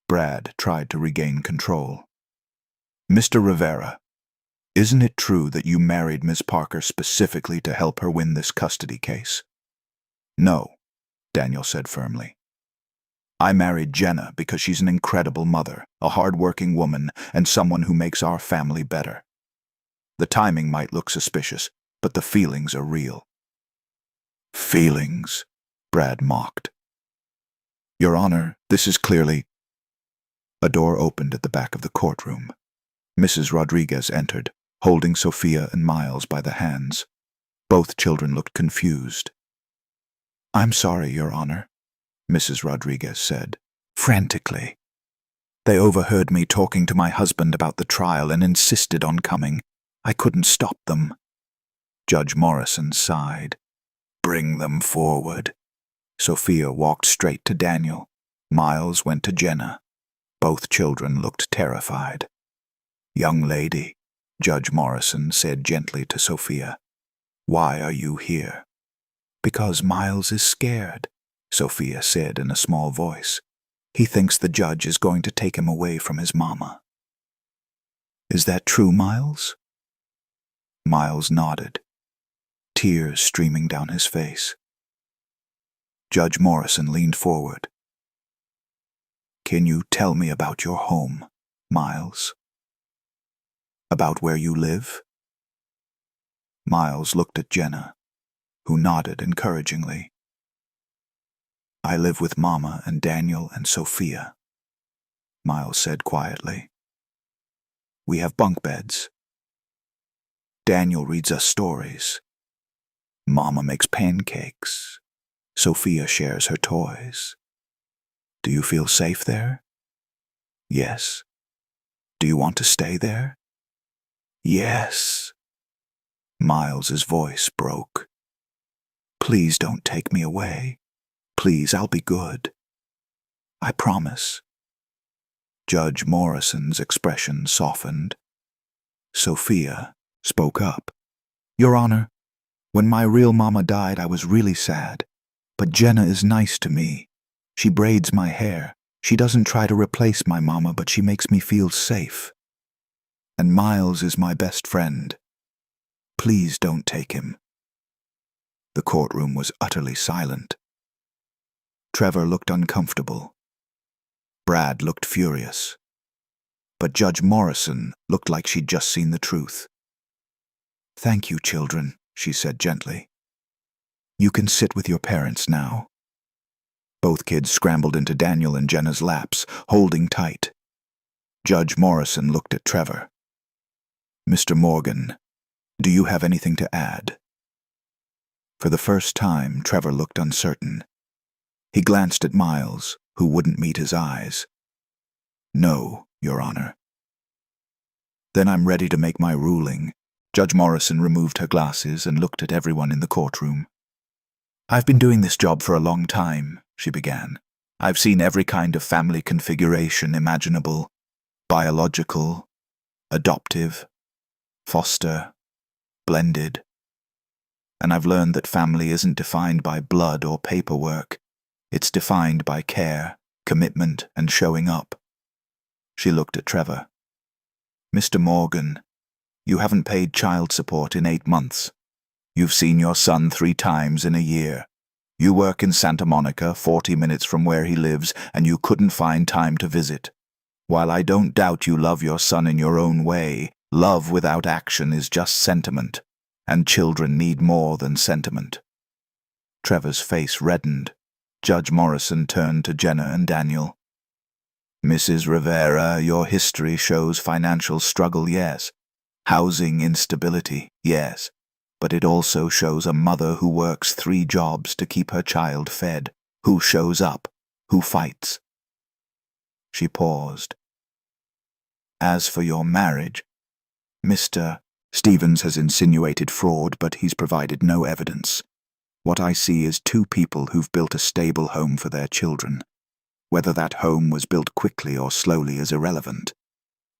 Brad tried to regain control. Mr. Rivera, isn't it true that you married Miss Parker specifically to help her win this custody case? No, Daniel said firmly. I married Jenna because she's an incredible mother, a hard-working woman, and someone who makes our family better. The timing might look suspicious, but the feelings are real. Feelings? Brad mocked. Your Honor, this is clearly... A door opened at the back of the courtroom. Mrs. Rodriguez entered, holding Sophia and Miles by the hands. Both children looked confused. I'm sorry, Your Honor, Mrs. Rodriguez said, frantically. They overheard me talking to my husband about the trial and insisted on coming. I couldn't stop them. Judge Morrison sighed. Bring them forward. Sophia walked straight to Daniel. Miles went to Jenna. Both children looked terrified. Young lady, Judge Morrison said gently to Sophia, why are you here? Because Miles is scared, Sophia said in a small voice. He thinks the judge is going to take him away from his mama. Is that true, Miles? Miles nodded, tears streaming down his face. Judge Morrison leaned forward. Can you tell me about your home, Miles? About where you live? Miles looked at Jenna, who nodded encouragingly. I live with Mama and Daniel and Sophia, Miles said quietly. We have bunk beds. Daniel reads us stories. Mama makes pancakes. Sophia shares her toys. Do you feel safe there? Yes. Do you want to stay there? Yes. Miles's voice broke. Please don't take me away. Please, I'll be good. I promise. Judge Morrison's expression softened. Sophia spoke up. Your Honor, when my real mama died, I was really sad. But Jenna is nice to me. She braids my hair. She doesn't try to replace my mama, but she makes me feel safe. And Miles is my best friend. Please don't take him. The courtroom was utterly silent. Trevor looked uncomfortable. Brad looked furious. But Judge Morrison looked like she'd just seen the truth. Thank you, children, she said gently. You can sit with your parents now. Both kids scrambled into Daniel and Jenna's laps, holding tight. Judge Morrison looked at Trevor. Mr. Morgan, do you have anything to add? For the first time, Trevor looked uncertain. He glanced at Miles, who wouldn't meet his eyes. No, Your Honor. Then I'm ready to make my ruling. Judge Morrison removed her glasses and looked at everyone in the courtroom. I've been doing this job for a long time, she began. I've seen every kind of family configuration imaginable. Biological, adoptive, foster, blended. And I've learned that family isn't defined by blood or paperwork. It's defined by care, commitment, and showing up. She looked at Trevor. Mr. Morgan, you haven't paid child support in 8 months. You've seen your son 3 times in a year. You work in Santa Monica, 40 minutes from where he lives, and you couldn't find time to visit. While I don't doubt you love your son in your own way, love without action is just sentiment, and children need more than sentiment. Trevor's face reddened. Judge Morrison turned to Jenna and Daniel. Mrs. Rivera, your history shows financial struggle, yes. Housing instability, yes. But it also shows a mother who works 3 jobs to keep her child fed, who shows up, who fights. She paused. As for your marriage, Mr. Stevens has insinuated fraud, but he's provided no evidence. What I see is 2 people who've built a stable home for their children. Whether that home was built quickly or slowly is irrelevant.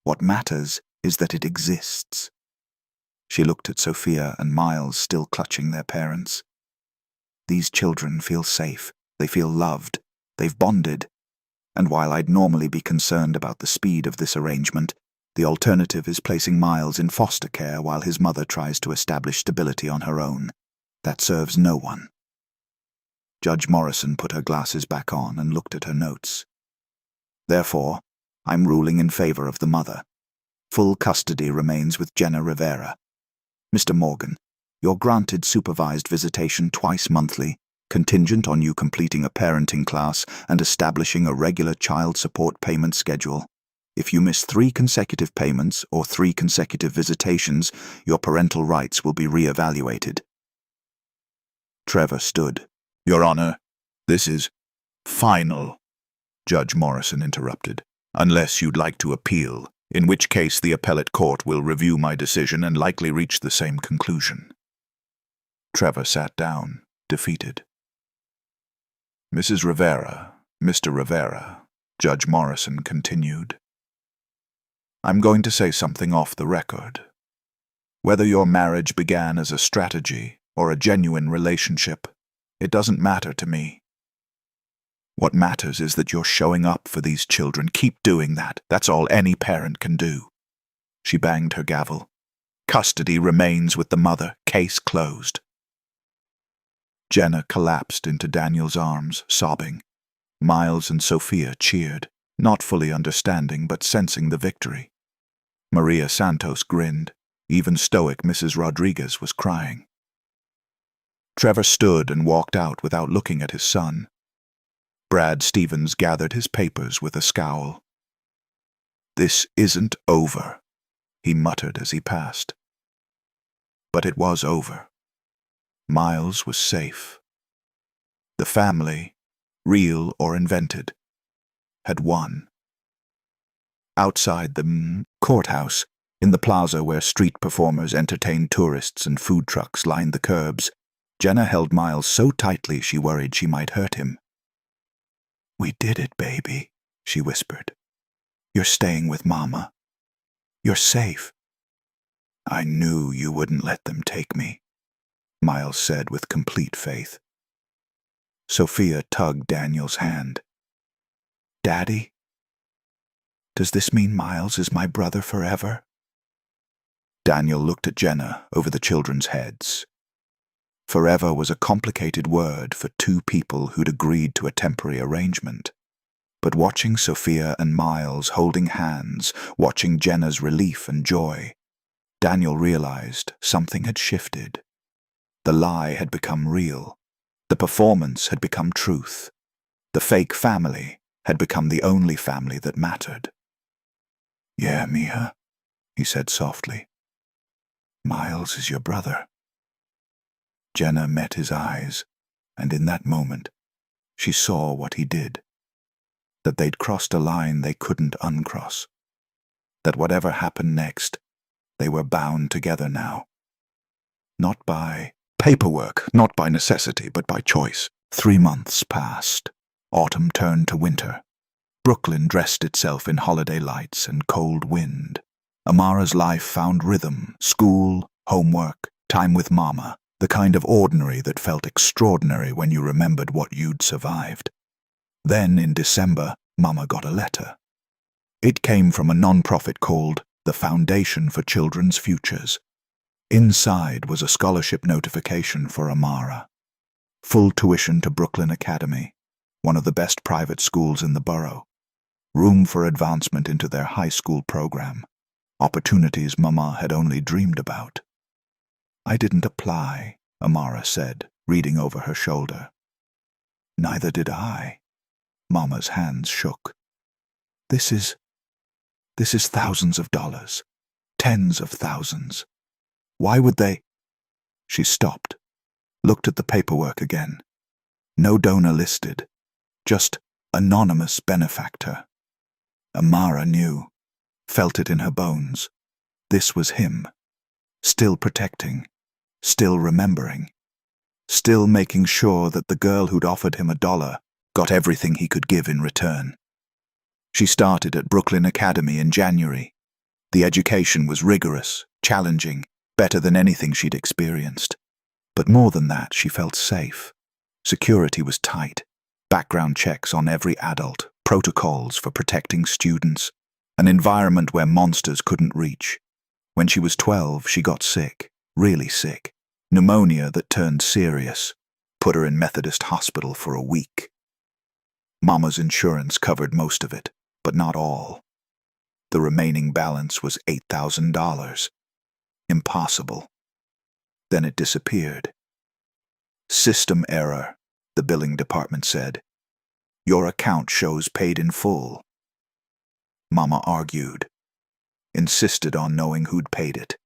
What matters is that it exists. She looked at Sophia and Miles, still clutching their parents. These children feel safe, they feel loved, they've bonded. And while I'd normally be concerned about the speed of this arrangement, the alternative is placing Miles in foster care while his mother tries to establish stability on her own. That serves no one. Judge Morrison put her glasses back on and looked at her notes. Therefore, I'm ruling in favor of the mother. Full custody remains with Jenna Rivera. Mr. Morgan, you're granted supervised visitation twice monthly, contingent on you completing a parenting class and establishing a regular child support payment schedule. If you miss 3 consecutive payments or 3 consecutive visitations, your parental rights will be re-evaluated. Trevor stood. Your Honor, this is final, Judge Morrison interrupted, unless you'd like to appeal, in which case the appellate court will review my decision and likely reach the same conclusion. Trevor sat down, defeated. Mrs. Rivera, Mr. Rivera, Judge Morrison continued. I'm going to say something off the record. Whether your marriage began as a strategy or a genuine relationship, it doesn't matter to me. What matters is that you're showing up for these children. Keep doing that. That's all any parent can do. She banged her gavel. Custody remains with the mother. Case closed. Jenna collapsed into Daniel's arms, sobbing. Miles and Sophia cheered, not fully understanding but sensing the victory. Maria Santos grinned. Even stoic Mrs. Rodriguez was crying. Trevor stood and walked out without looking at his son. Brad Stevens gathered his papers with a scowl. "This isn't over," he muttered as he passed. But it was over. Miles was safe. The family, real or invented, had won. Outside the courthouse, in the plaza where street performers entertained tourists and food trucks lined the curbs, Jenna held Miles so tightly she worried she might hurt him. "We did it, baby," she whispered. "You're staying with Mama. You're safe." "I knew you wouldn't let them take me," Miles said with complete faith. Sophia tugged Daniel's hand. "Daddy? Does this mean Miles is my brother forever?" Daniel looked at Jenna over the children's heads. Forever was a complicated word for two people who'd agreed to a temporary arrangement. But watching Sophia and Miles holding hands, watching Jenna's relief and joy, Daniel realized something had shifted. The lie had become real. The performance had become truth. The fake family had become the only family that mattered. "Yeah, Mija," he said softly. "Miles is your brother." Jenna met his eyes, and in that moment, she saw what he did. That they'd crossed a line they couldn't uncross. That whatever happened next, they were bound together now. Not by paperwork, not by necessity, but by choice. 3 months passed. Autumn turned to winter. Brooklyn dressed itself in holiday lights and cold wind. Amara's life found rhythm, school, homework, time with Mama, the kind of ordinary that felt extraordinary when you remembered what you'd survived. Then, in December, Mama got a letter. It came from a nonprofit called the Foundation for Children's Futures. Inside was a scholarship notification for Amara. Full tuition to Brooklyn Academy, one of the best private schools in the borough. Room for advancement into their high school program. Opportunities Mama had only dreamed about. "I didn't apply," Amara said, reading over her shoulder. "Neither did I." Mama's hands shook. This is thousands of dollars. Tens of thousands. Why would they?" She stopped, looked at the paperwork again. No donor listed, just anonymous benefactor. Amara knew, felt it in her bones. This was him, still protecting, still remembering, still making sure that the girl who'd offered him $1 got everything he could give in return. She started at Brooklyn Academy in January. The education was rigorous, challenging, better than anything she'd experienced. But more than that, she felt safe. Security was tight. Background checks on every adult, protocols for protecting students, an environment where monsters couldn't reach. When she was 12, she got sick, really sick. Pneumonia that turned serious, put her in Methodist hospital for a week. Mama's insurance covered most of it, but not all. The remaining balance was $8,000. Impossible. Then it disappeared. "System error," the billing department said. "Your account shows paid in full." Mama argued, insisted on knowing who'd paid it.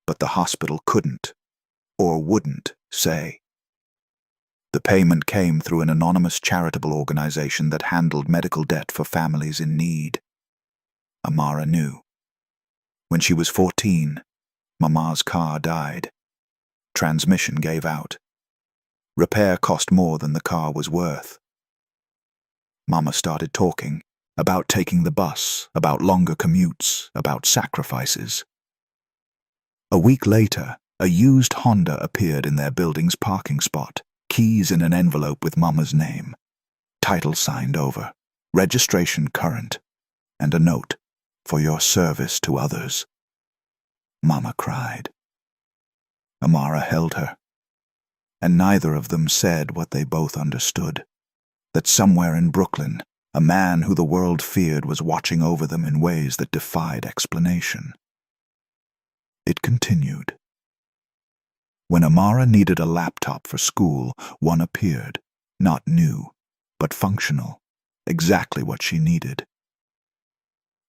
But the hospital couldn't, or wouldn't, say. The payment came through an anonymous charitable organization that handled medical debt for families in need. Amara knew. When she was 14, Mama's car died. Transmission gave out. Repair cost more than the car was worth. Mama started talking about taking the bus, about longer commutes, about sacrifices. A week later, a used Honda appeared in their building's parking spot, keys in an envelope with Mama's name, title signed over, registration current, and a note, for your service to others." Mama cried. Amara held her, and neither of them said what they both understood, that somewhere in Brooklyn, a man who the world feared was watching over them in ways that defied explanation. It continued. When Amara needed a laptop for school, one appeared, not new, but functional, exactly what she needed.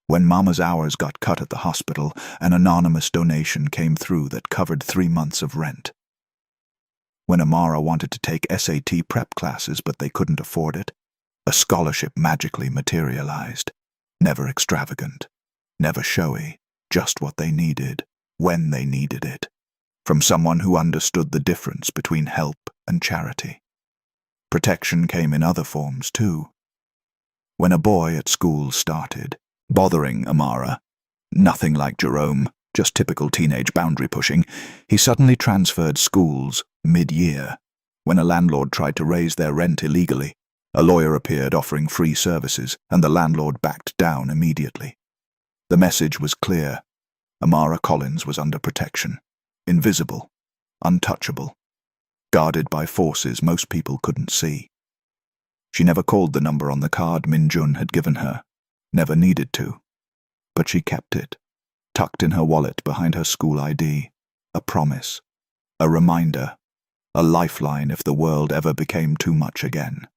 When Mama's hours got cut at the hospital, an anonymous donation came through that covered 3 months of rent. When Amara wanted to take SAT prep classes but they couldn't afford it, a scholarship magically materialized. Never extravagant, never showy, just what they needed, when they needed it, from someone who understood the difference between help and charity. Protection came in other forms, too. When a boy at school started bothering Amara, nothing like Jerome, just typical teenage boundary pushing, he suddenly transferred schools mid-year. When a landlord tried to raise their rent illegally, a lawyer appeared offering free services, and the landlord backed down immediately. The message was clear. Amara Collins was under protection, invisible, untouchable, guarded by forces most people couldn't see. She never called the number on the card Min Jun had given her, never needed to, but she kept it, tucked in her wallet behind her school ID, a promise, a reminder, a lifeline if the world ever became too much again.